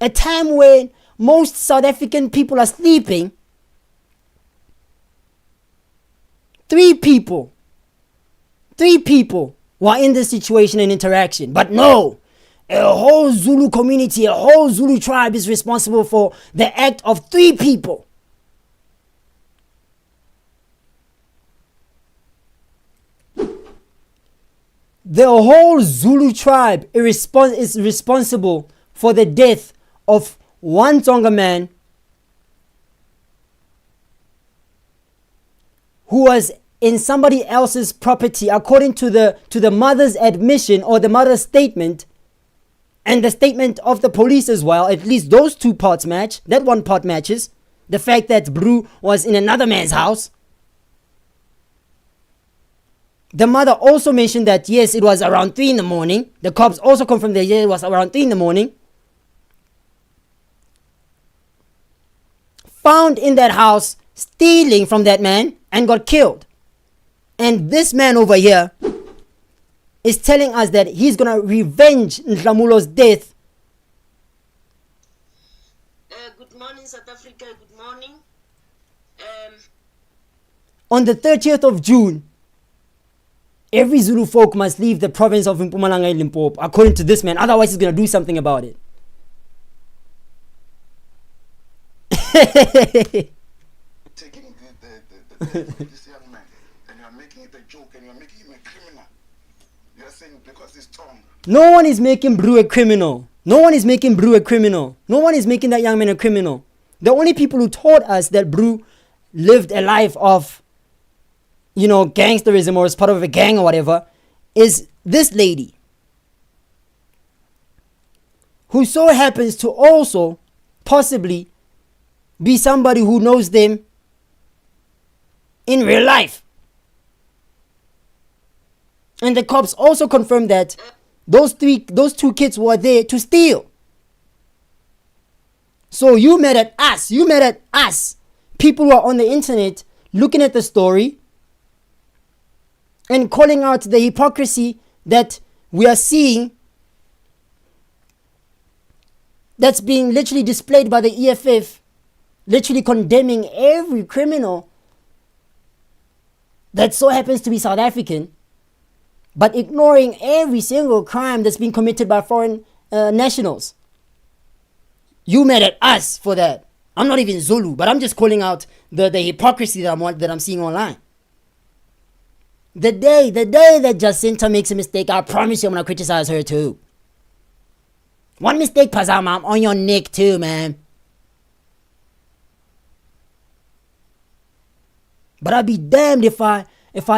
a time when most South African people are sleeping. 3 people were in this situation and interaction. But no, a whole Zulu community, a whole Zulu tribe is responsible for the act of 3 people. The whole Zulu tribe is responsible for the death of one Tsonga man who was in somebody else's property, according to the mother's admission or the mother's statement, and the statement of the police as well. At least those 2 parts match. That one part matches. The fact that Brew was in another man's house. The mother also mentioned that yes, it was around 3 in the morning. The cops also confirmed that yes, it was around 3 in the morning. Found in that house, stealing from that man, and got killed. And this man over here is telling us that he's gonna revenge Nhlamulo's death. Good morning, South Africa. Good morning. On the 30th of June, every Zulu folk must leave the province of Mpumalanga and Limpopo, according to this man. Otherwise, he's gonna do something about it. taking this young man and you are making it a joke and you are making him a criminal. You are saying because he's Tsonga. No one is making Brew a criminal. No one is making Brew a criminal. No one is making that young man a criminal. The only people who told us that Brew lived a life of, gangsterism or was part of a gang or whatever, is this lady, who so happens to also possibly be somebody who knows them in real life. And the cops also confirmed that those 2 kids were there to steal. So you mad at us, people who are on the internet looking at the story and calling out the hypocrisy that we are seeing, that's being literally displayed by the EFF, literally condemning every criminal that so happens to be South African. but ignoring every single crime that's been committed by foreign nationals. You mad at us for that. I'm not even Zulu, but I'm just calling out the hypocrisy that I'm seeing online. The day that Jacinta makes a mistake, I promise you I'm gonna criticize her too. One mistake, Pazama, I'm on your neck too, man. But I'll be damned if I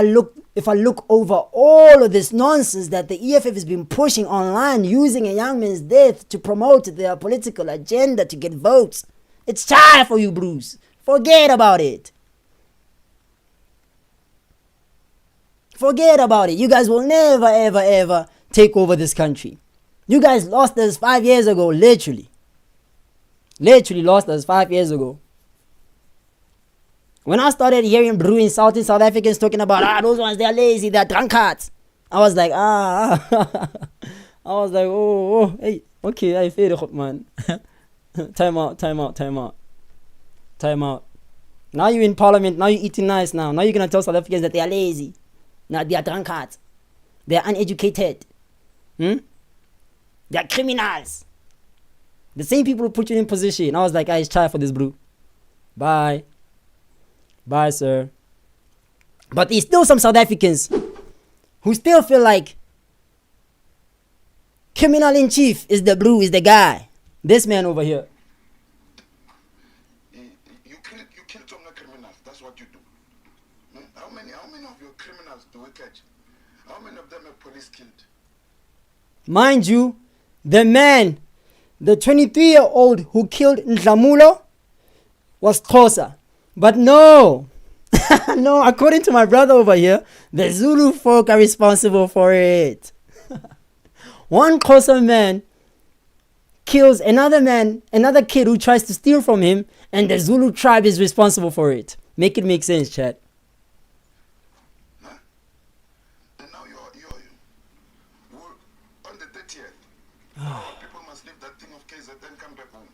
look over all of this nonsense that the EFF has been pushing online, using a young man's death to promote their political agenda to get votes. It's time for you, Bruce. Forget about it. Forget about it. You guys will never, ever, ever take over this country. You guys lost us 5 years ago, literally. Literally lost us 5 years ago. When I started hearing insulting South Africans talking about, those ones, they're lazy, they're drunkards. I was like, I was like, hey, okay, I feel it, man. Time out. Now you're in parliament, now you're eating nice now. Now you're going to tell South Africans that they are lazy. Now they are drunkards. They are uneducated. They are criminals. The same people who put you in position. I was like, it's time for this, bro. Bye, sir. But there's still some South Africans who still feel like criminal in chief is the the guy. This man over here. You kill Tsonga criminals. That's what you do. How many of your criminals do we catch? How many of them are police killed? Mind you, the 23-year-old who killed Nhlamulo was Xhosa. But no, according to my brother over here, the Zulu folk are responsible for it. One Xhosa man kills another kid who tries to steal from him, and the Zulu tribe is responsible for it. Make it make sense, chat. And now you're on the 30th. People must leave that thing of KZN, come back home.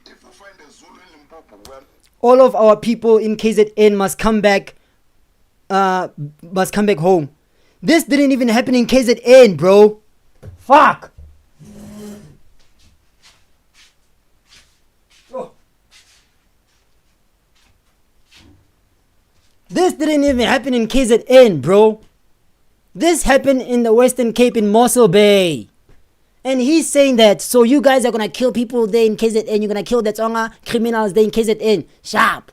If we find a Zulu in Limpopo, well, all of our people in KZN must come back home. This didn't even happen in KZN, bro. Fuck. Oh. This didn't even happen in KZN, bro. This happened in the Western Cape in Mossel Bay. And he's saying that, so you guys are going to kill people there in KZN. You're going to kill the Tsonga criminals there in KZN. Sharp.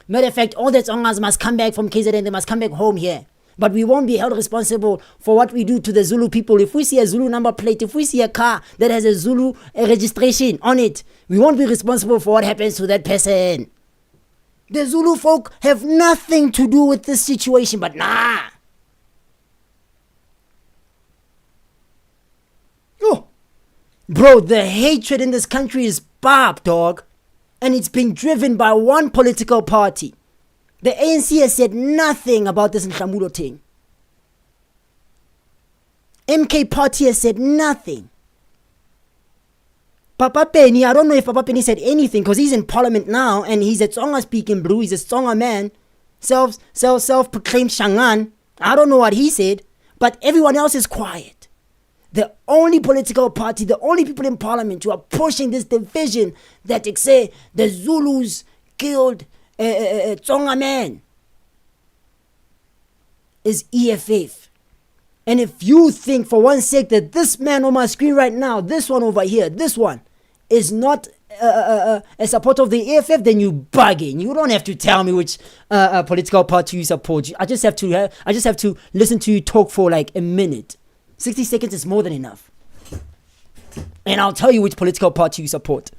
Matter of fact, all the Tsongas must come back from KZN. They must come back home here. But we won't be held responsible for what we do to the Zulu people. If we see a Zulu number plate, if we see a car that has a Zulu registration on it, we won't be responsible for what happens to that person. The Zulu folk have nothing to do with this situation, but nah. Oh. Bro, the hatred in this country is bad, dog. And it's being driven by one political party. The ANC has said nothing about this Nhlamulo thing. MK party has said nothing. Papa Penny, I don't know if Papa Penny said anything because he's in parliament now and he's a Tsonga speaking bro. He's a Tsonga man. Self-proclaimed Shangan. I don't know what he said, but everyone else is quiet. The only political party, the only people in parliament who are pushing this division that they say the Zulus killed Tsonga man is EFF. And if you think for one sec that this man on my screen right now, this one over here, this one is not a supporter of the EFF, then you bugging. You don't have to tell me which political party you support. I just have to listen to you talk for like a minute. 60 seconds is more than enough. And I'll tell you which political party you support.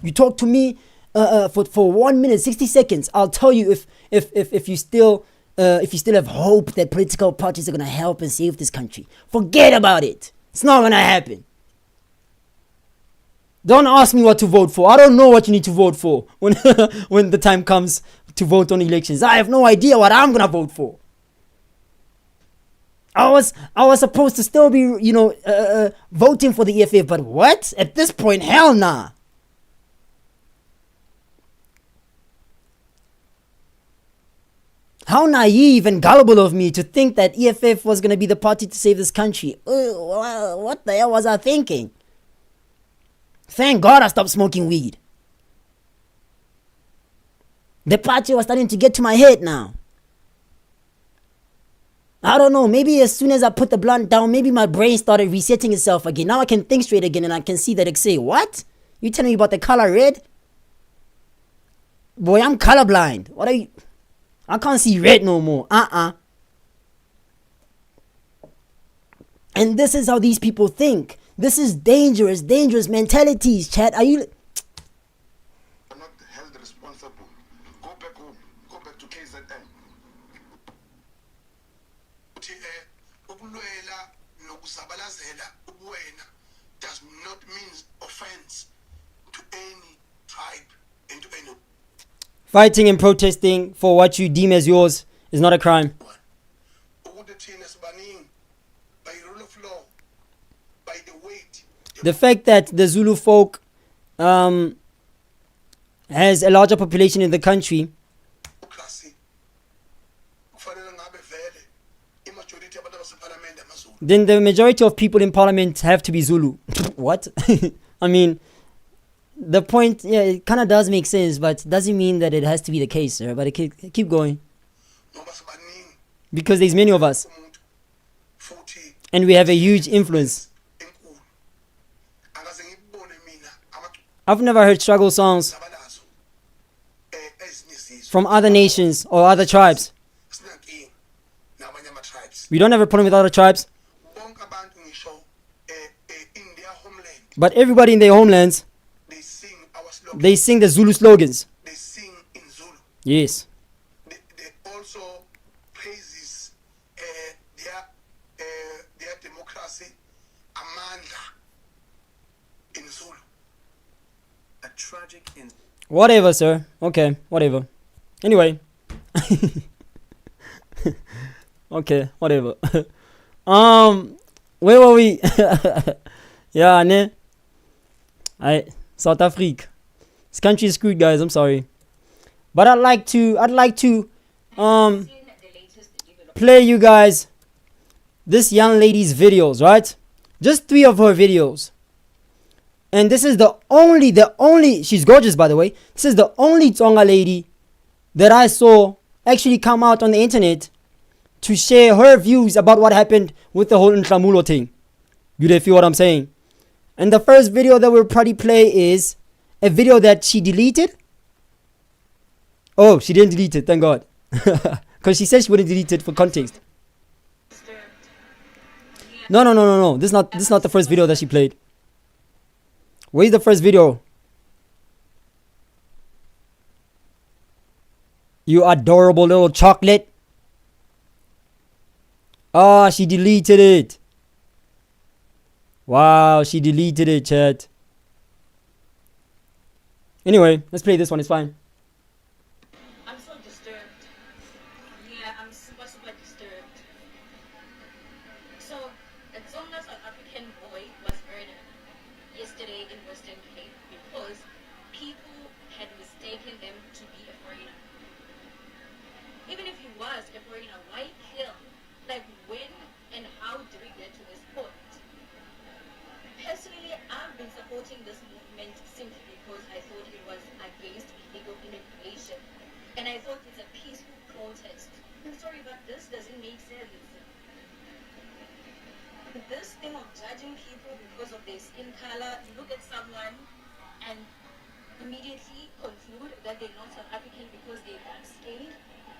You talk to me for 1 minute, 60 seconds. I'll tell you if you still have hope that political parties are gonna help and save this country. Forget about it. It's not gonna happen. Don't ask me what to vote for. I don't know what you need to vote for when when the time comes to vote on elections. I have no idea what I'm gonna vote for. I was supposed to still be, voting for the EFF, but what? At this point, hell nah. How naive and gullible of me to think that EFF was going to be the party to save this country. What the hell was I thinking? Thank God I stopped smoking weed. The party was starting to get to my head now. I don't know, maybe as soon as I put the blunt down, maybe my brain started resetting itself again. Now I can think straight again and I can see that it say, what? You telling me about the color red? Boy, I'm colorblind. What are you? I can't see red no more. And this is how these people think. This is dangerous mentalities, chat. Are you... Are not held responsible. Go back home. Go back to KZN. Does not mean offense to any tribe and to any... Fighting and protesting for what you deem as yours is not a crime. The fact that the Zulu folk has a larger population in the country, then the majority of people in parliament have to be Zulu. What? I mean, the point, yeah, it kind of does make sense, but doesn't mean that it has to be the case, sir. But keep going. Because there's many of us. And we have a huge influence. I've never heard struggle songs from other nations or other tribes. We don't have a problem with other tribes. But everybody in their homelands, they sing the Zulu slogans. They sing in Zulu. Yes. They also praises their democracy, Amandla, in Zulu. A tragic Whatever, sir. Okay, whatever. Anyway. Okay, whatever. Where were we? Yeah, ne? South Africa. This country is screwed, guys. I'm sorry. But I'd like to play you guys this young lady's videos, right? Just 3 of her videos. And this is the only, she's gorgeous, by the way. This is the only Tsonga lady that I saw actually come out on the internet to share her views about what happened with the whole Nhlamulo thing. You feel what I'm saying? And the first video that we'll probably play is a video that she deleted. Oh, she didn't delete it, thank God. Because she said she wouldn't delete it for context. No. This is not the first video that she played. Where's the first video? You adorable little chocolate. Ah, she deleted it. Wow, she deleted it, chat. Anyway, let's play this one, it's fine. I'm so disturbed. Yeah, I'm super disturbed. So, a Tsonga South African boy was murdered yesterday in Western Cape because people had mistaken them to be a foreigner. Even if he was a foreigner, why kill? Like, when and how did we get to this point? Personally, I've been supporting this movement simply because I thought it was against illegal immigration. And I thought it's a peaceful protest. I'm sorry, but this doesn't make sense. This thing of judging people because of their skin color, you look at someone and immediately conclude that they're not South African because they're dark skinned.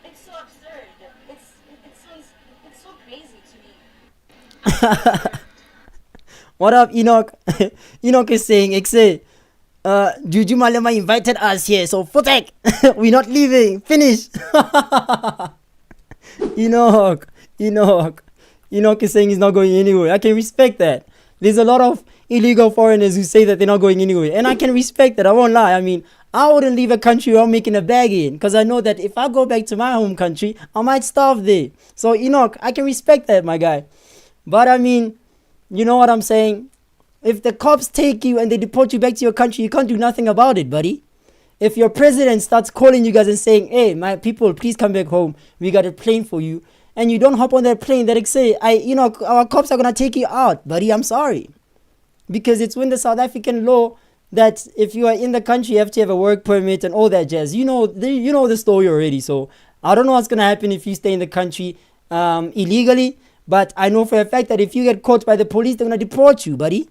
It's so absurd. It's so crazy to me. What up, Enoch? Enoch is saying, Juju Malema invited us here, so Futek, we're not leaving. Finish. Enoch is saying he's not going anywhere. I can respect that. There's a lot of illegal foreigners who say that they're not going anywhere, and I can respect that. I won't lie. I mean, I wouldn't leave a country without making a bag in, because I know that if I go back to my home country, I might starve there. So Enoch, I can respect that, my guy. But I mean, you know what I'm saying? If the cops take you and they deport you back to your country, you can't do nothing about it, buddy. if your president starts calling you guys and saying, hey, my people, please come back home, we got a plane for you, and you don't hop on that plane, that say, our cops are gonna take you out, buddy, I'm sorry. Because it's when the South African law that if you are in the country, you have to have a work permit and all that jazz. You know the story already. So I don't know what's gonna happen if you stay in the country illegally. But I know for a fact that if you get caught by the police, they're gonna deport you, buddy.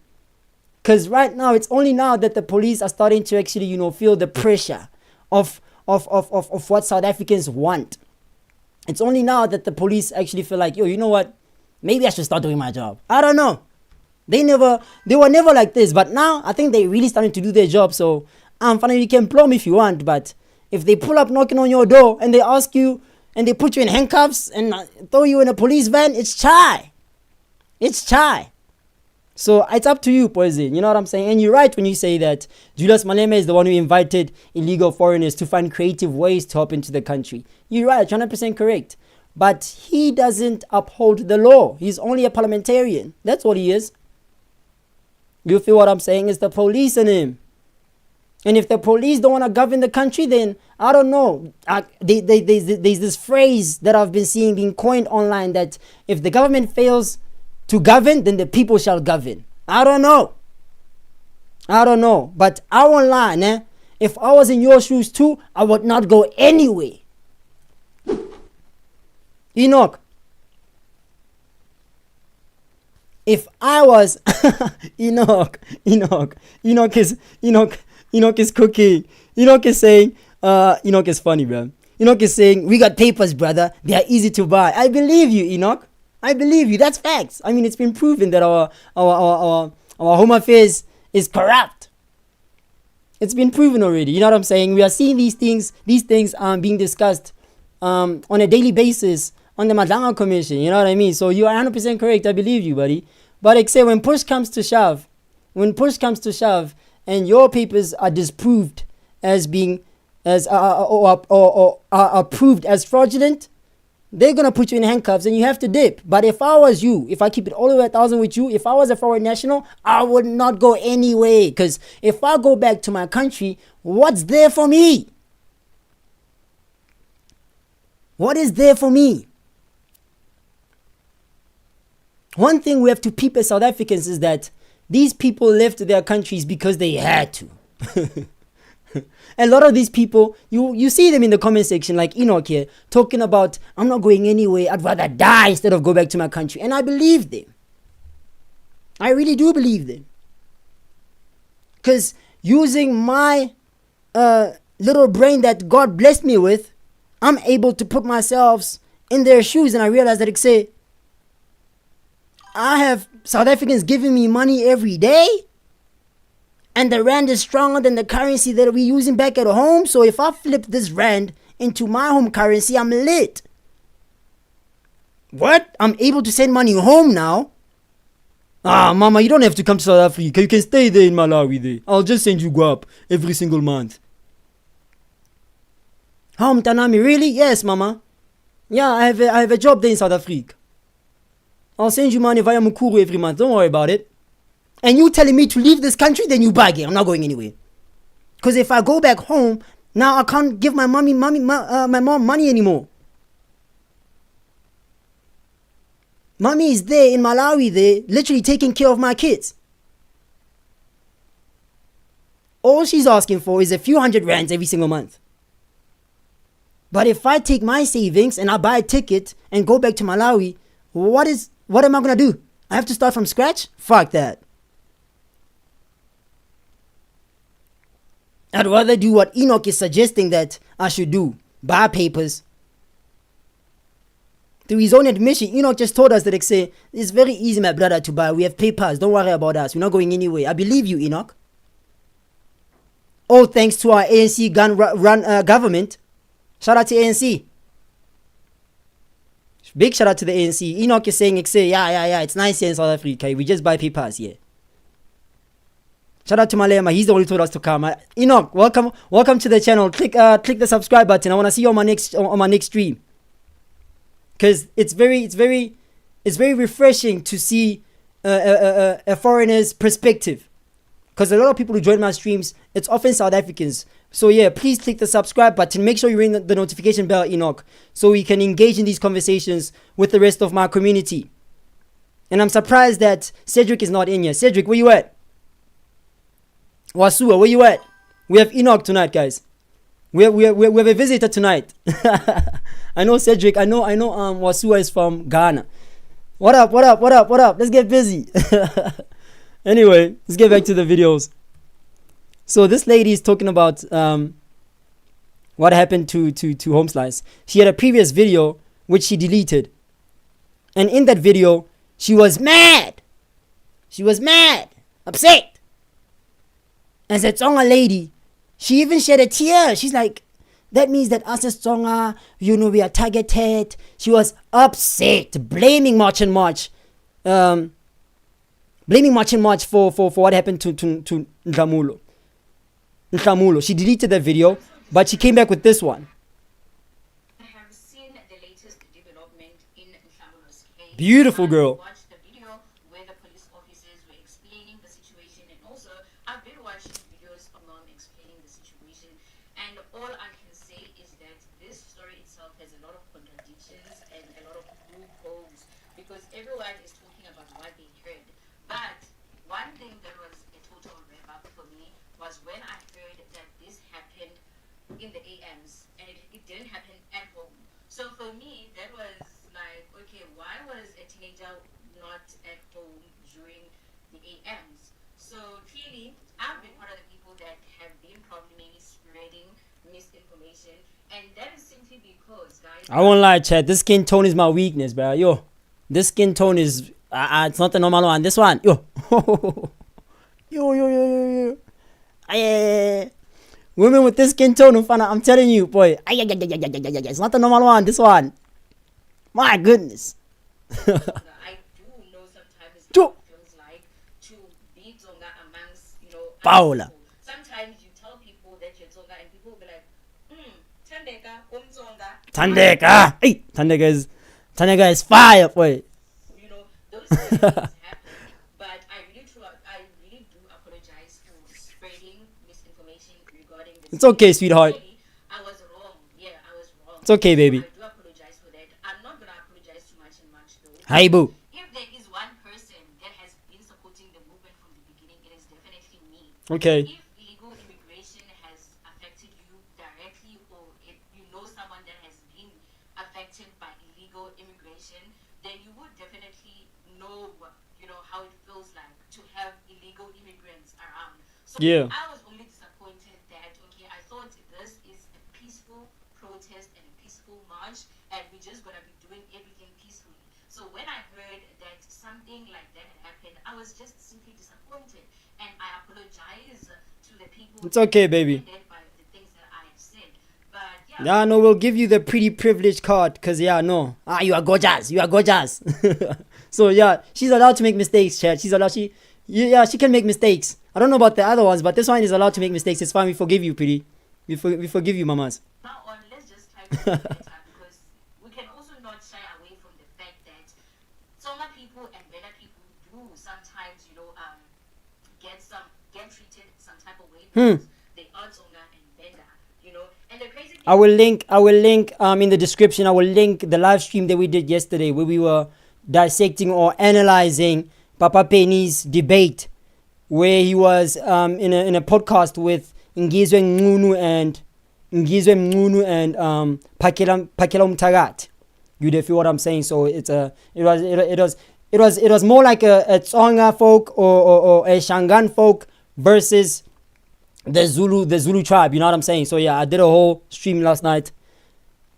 Because right now, it's only now that the police are starting to actually, feel the pressure of what South Africans want. It's only now that the police actually feel like, yo, you know what? Maybe I should start doing my job. I don't know. They were never like this, but now I think they're really starting to do their job. So finally, you can plumb if you want, but if they pull up knocking on your door and they ask you and they put you in handcuffs and throw you in a police van, it's chai. It's chai. So it's up to you, Poison. You know what I'm saying? And you're right when you say that Julius Malema is the one who invited illegal foreigners to find creative ways to hop into the country. You're right, 100% correct. But he doesn't uphold the law. He's only a parliamentarian. That's what he is. You feel what I'm saying? It's the police in him. And if the police don't want to govern the country, then I don't know. There's this phrase that I've been seeing being coined online that if the government fails to govern, then the people shall govern. I don't know. But I won't lie, if I was in your shoes too, I would not go anywhere. Enoch. If I was Enoch is cooking. Enoch is saying, Enoch is funny, bro. Enoch is saying, we got papers, brother. They are easy to buy. I believe you, Enoch. I believe you. That's facts. I mean, it's been proven that our Home Affairs is corrupt. It's been proven already. You know what I'm saying? We are seeing these things being discussed on a daily basis on the Madlanga Commission. You know what I mean? So you are 100% correct. I believe you, buddy. But except when push comes to shove, and your papers are disproved as being or approved as fraudulent, they're gonna put you in handcuffs and you have to dip. But if I was you, if I keep it all the way 1,000 with you, if I was a foreign national, I would not go anyway. Because if I go back to my country, what's there for me? What is there for me? One thing we have to peep as South Africans is that these people left their countries because they had to. A lot of these people, you see them in the comment section like Enoch here, talking about, I'm not going anywhere, I'd rather die instead of go back to my country. And I believe them. I really do believe them. Because using my little brain that God blessed me with, I'm able to put myself in their shoes, and I realize that I have South Africans giving me money every day, and the rand is stronger than the currency that we're using back at home. So if I flip this rand into my home currency, I'm lit. What? I'm able to send money home now? Mama, you don't have to come to South Africa. You can stay there in Malawi there. I'll just send you guap every single month. How, Mtanami? Really? Yes, Mama. Yeah, I have a job there in South Africa. I'll send you money via Mukuru every month. Don't worry about it. And you telling me to leave this country, then you bag it. I'm not going anywhere. Because if I go back home, now I can't give my mom money anymore. Mommy is there in Malawi there, literally taking care of my kids. All she's asking for is a few hundred rands every single month. But if I take my savings and I buy a ticket and go back to Malawi, what am I going to do? I have to start from scratch? Fuck that. I'd rather do what Enoch is suggesting that I should do. Buy papers. Through his own admission, Enoch just told us that it's very easy, my brother, to buy. We have papers. Don't worry about us. We're not going anywhere. I believe you, Enoch. All thanks to our ANC gun-run government. Shout out to ANC. Big shout out to the ANC. Enoch is saying, yeah, it's nice here in South Africa. We just buy papers here. Shout out to Malema. He's the one who told us to come. Enoch, welcome to the channel. Click the subscribe button. I want to see you on my next stream. Because it's very refreshing to see a foreigner's perspective. Because a lot of people who join my streams, it's often South Africans. So yeah, please click the subscribe button. Make sure you ring the notification bell, Enoch, so we can engage in these conversations with the rest of my community. And I'm surprised that Cedric is not in here. Cedric, where you at? Wasua, where you at? We have Enoch tonight, guys. We have a visitor tonight. I know Cedric. I know. Wasua is from Ghana. What up? Let's get busy. Anyway, let's get back to the videos. So this lady is talking about what happened to Home Slice. She had a previous video which she deleted, and in that video she was mad. She was mad, upset. As a Tsonga lady, she even shed a tear. She's like, that means that us as Tsonga, we are targeted. She was upset, blaming March and March. Blaming March and March for what happened to Nhlamulo. She deleted that video, but she came back with this one. I have seen the latest development in Nhlamulo's case. Beautiful girl. Watched the video where the police officers were explaining the situation, and also I've been watching videos of mom explaining the situation, and all I can say is that this story itself has a lot of contradictions and a lot of loopholes because everyone is talking about what they heard. But one thing that was a total wrap up for me was when I heard that this happened in the AMs and it didn't happen at home. So for me, that was like, okay, why was a teenager not at home during the AMs? So clearly, I've been one of the people that have been probably maybe spreading misinformation, and that is simply because, guys. I won't lie, Chad. This skin tone is my weakness, bro. Yo, this skin tone is it's not the normal one. This one, yo, yo. Women with this skin tone, I'm telling you, boy. It's not the normal one. This one, my goodness. I do know sometimes how it feels like to be Tsonga amongst, Paula. Sometimes you tell people that you're Tsonga and people will be like, Tandeka, Tsonga. Tandeka. Hey, Tandeka is fire, boy. Those things happen. But I really do apologize for spreading misinformation regarding this. It's okay, sweetheart. I was wrong. Yeah, I was wrong. It's okay, baby. I do apologize for that. I'm not gonna apologize too much though. Hi, boo. If there is one person that has been supporting the movement from the beginning, it is definitely me. Okay. If illegal immigration has affected you directly, or if you know someone that has been affected by illegal immigration, then you would definitely know how it feels like to have illegal immigrants around. So Yeah. I was only disappointed that I thought this is a peaceful protest and a peaceful march, and we're just gonna be doing everything peacefully. So when I heard that something like that had happened, I was just simply disappointed, and I apologize to the people. It's okay, baby. By the things that I have said, but yeah. Yeah, no, we'll give you the pretty privilege card, cause you are gorgeous. You are gorgeous. So yeah, she's allowed to make mistakes, Chad. She can make mistakes. I don't know about the other ones, but this one is allowed to make mistakes. It's fine. We forgive you, pretty. We forgive you, mamas. Now on, let's just try to do better because we can also not shy away from the fact that Tsonga people and Bela people do sometimes, get treated some type of way because they are Tsonga and Bela, And the crazy thing I will link in the description. I will link the live stream that we did yesterday where we were dissecting or analyzing Papa Penny's debate, where he was in a podcast with Ngizwe Mngunu and Pakela Umtagat. You feel what I'm saying? So it was more like a Tsonga folk or a Shangan folk versus the Zulu tribe. You know what I'm saying? So yeah, I did a whole stream last night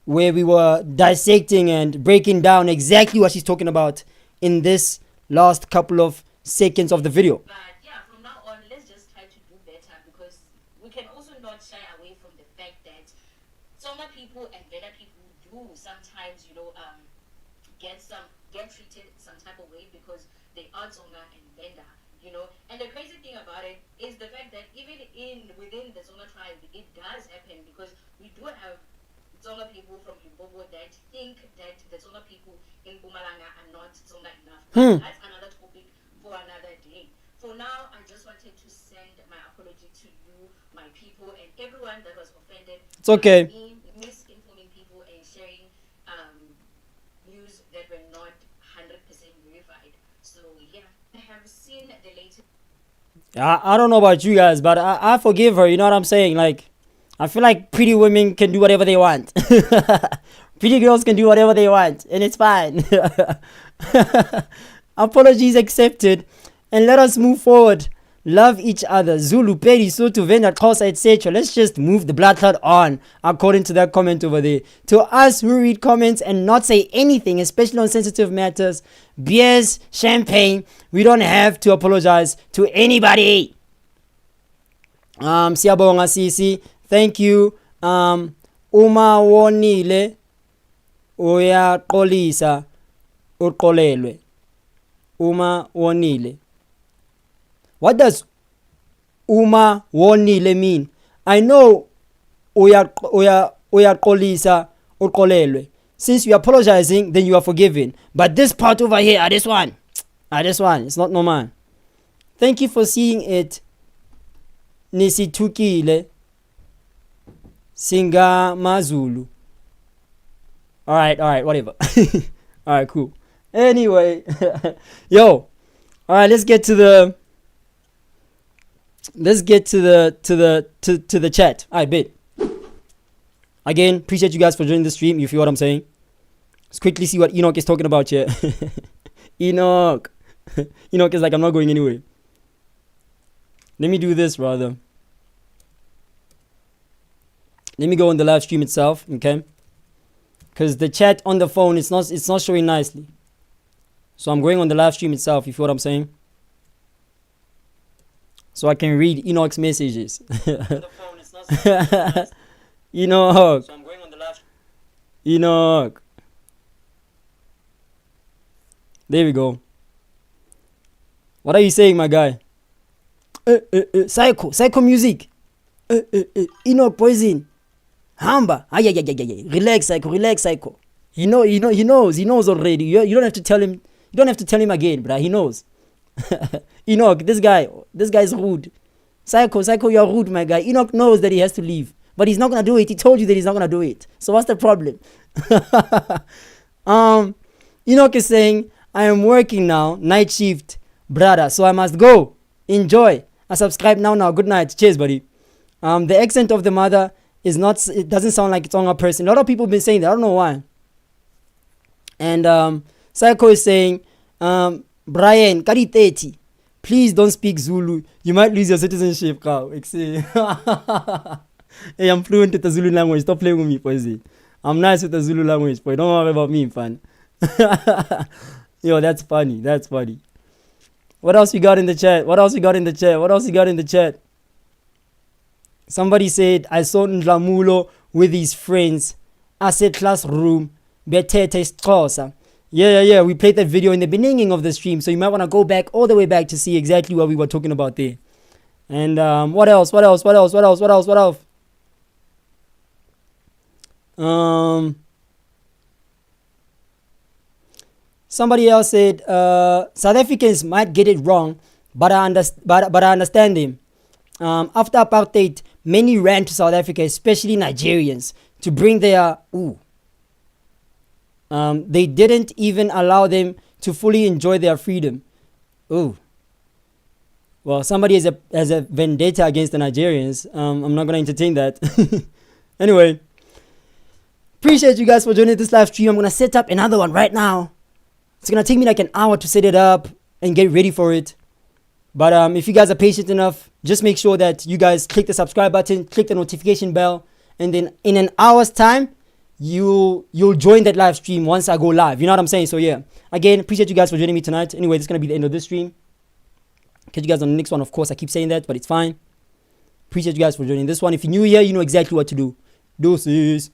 where we were dissecting and breaking down exactly what she's talking about in this last couple of seconds of the video. But yeah, from now on, let's just try to do better because we can also not shy away from the fact that Tsonga people and Bela people do sometimes, get treated some type of way because they are Tsonga and Benda, And the crazy thing about it is the fact that even within the Tsonga tribe, it does happen because we do have Tsonga people from Limpopo that think that the Tsonga people in Mpumalanga are not Tsonga enough. That's another topic for another day. For now, I just wanted to send my apology to you, my people, and everyone that was offended. It's okay. By me misinforming people and sharing news that were not 100% verified. So yeah, I have seen the latest. I don't know about you guys, but I forgive her. You know what I'm saying? Like, I feel like pretty women can do whatever they want. Pretty girls can do whatever they want, and it's fine. Apologies accepted, and let us move forward. Love each other. Zulu, Pedi, Sotho, Venda, Xhosa, etc. Let's just move the blood clot on, according to that comment over there. To us who read comments and not say anything, especially on sensitive matters, beers, champagne, we don't have to apologize to anybody. Siyabonga Sisi, thank you. Uma wonile uyaqolisa uqolelwe. Uma wonile. What does uma wonile mean? I know uyaqolisa uqolelwe. Since you're apologizing, then you are forgiven. But this part over here, this one, it's not normal. Thank you for seeing it. Nisithukile Singa Mazulu. Alright, whatever. Alright, cool. Anyway, yo. Alright, let's get to the chat. I bet. Again, appreciate you guys for joining the stream. You feel what I'm saying? Let's quickly see what Enoch is talking about here. Enoch is like, I'm not going anywhere. Let me do this rather. Let me go on the live stream itself, okay? Because the chat on the phone, it's not showing nicely. So I'm going on the live stream itself, you feel what I'm saying? So I can read Enoch's messages. On the phone, it's not Enoch. So I'm going on the live stream. Enoch. There we go. What are you saying, my guy? Psycho music. Enoch poison. Hamba. Relax, psycho. He knows already. You don't have to tell him. You don't have to tell him again, bruh. He knows. Enoch, this guy's rude. Psycho, you're rude, my guy. Enoch knows that he has to leave, but he's not gonna do it. He told you that he's not gonna do it. So what's the problem? Enoch is saying, I am working now, night shift, brother. So I must go. Enjoy. I subscribe now. Good night. Cheers, buddy. The accent of the mother is not. It doesn't sound like it's on a person. A lot of people have been saying that. I don't know why. And Psycho is saying, Brian, Kari 30. Please don't speak Zulu. You might lose your citizenship, cow. Hey, I'm fluent with the Zulu language. Stop playing with me, Poisey. I'm nice with the Zulu language, boy. Don't worry about me, fam. Yo, that's funny. What else we got in the chat? Somebody said, I saw Nhlamulo with his friends. I said classroom. Betete Xhosa. Yeah. We played that video in the beginning of the stream, so you might want to go back all the way back to see exactly what we were talking about there. And what else? Somebody else said South Africans might get it wrong, but I understand them. After apartheid, many ran to South Africa, especially Nigerians, to bring their they didn't even allow them to fully enjoy their freedom. Ooh. Well, somebody has a vendetta against the Nigerians. I'm not going to entertain that. Anyway, appreciate you guys for joining this live stream. I'm going to set up another one right now. It's going to take me like an hour to set it up and get ready for it. But if you guys are patient enough, just make sure that you guys click the subscribe button, click the notification bell, and then in an hour's time, you'll join that live stream once I go live. You know what I'm saying? So yeah, again, appreciate you guys for joining me tonight. Anyway, this is going to be the end of this stream. Catch you guys on the next one. Of course, I keep saying that, but it's fine. Appreciate you guys for joining this one. If you're new here, you know exactly what to do. Deuces.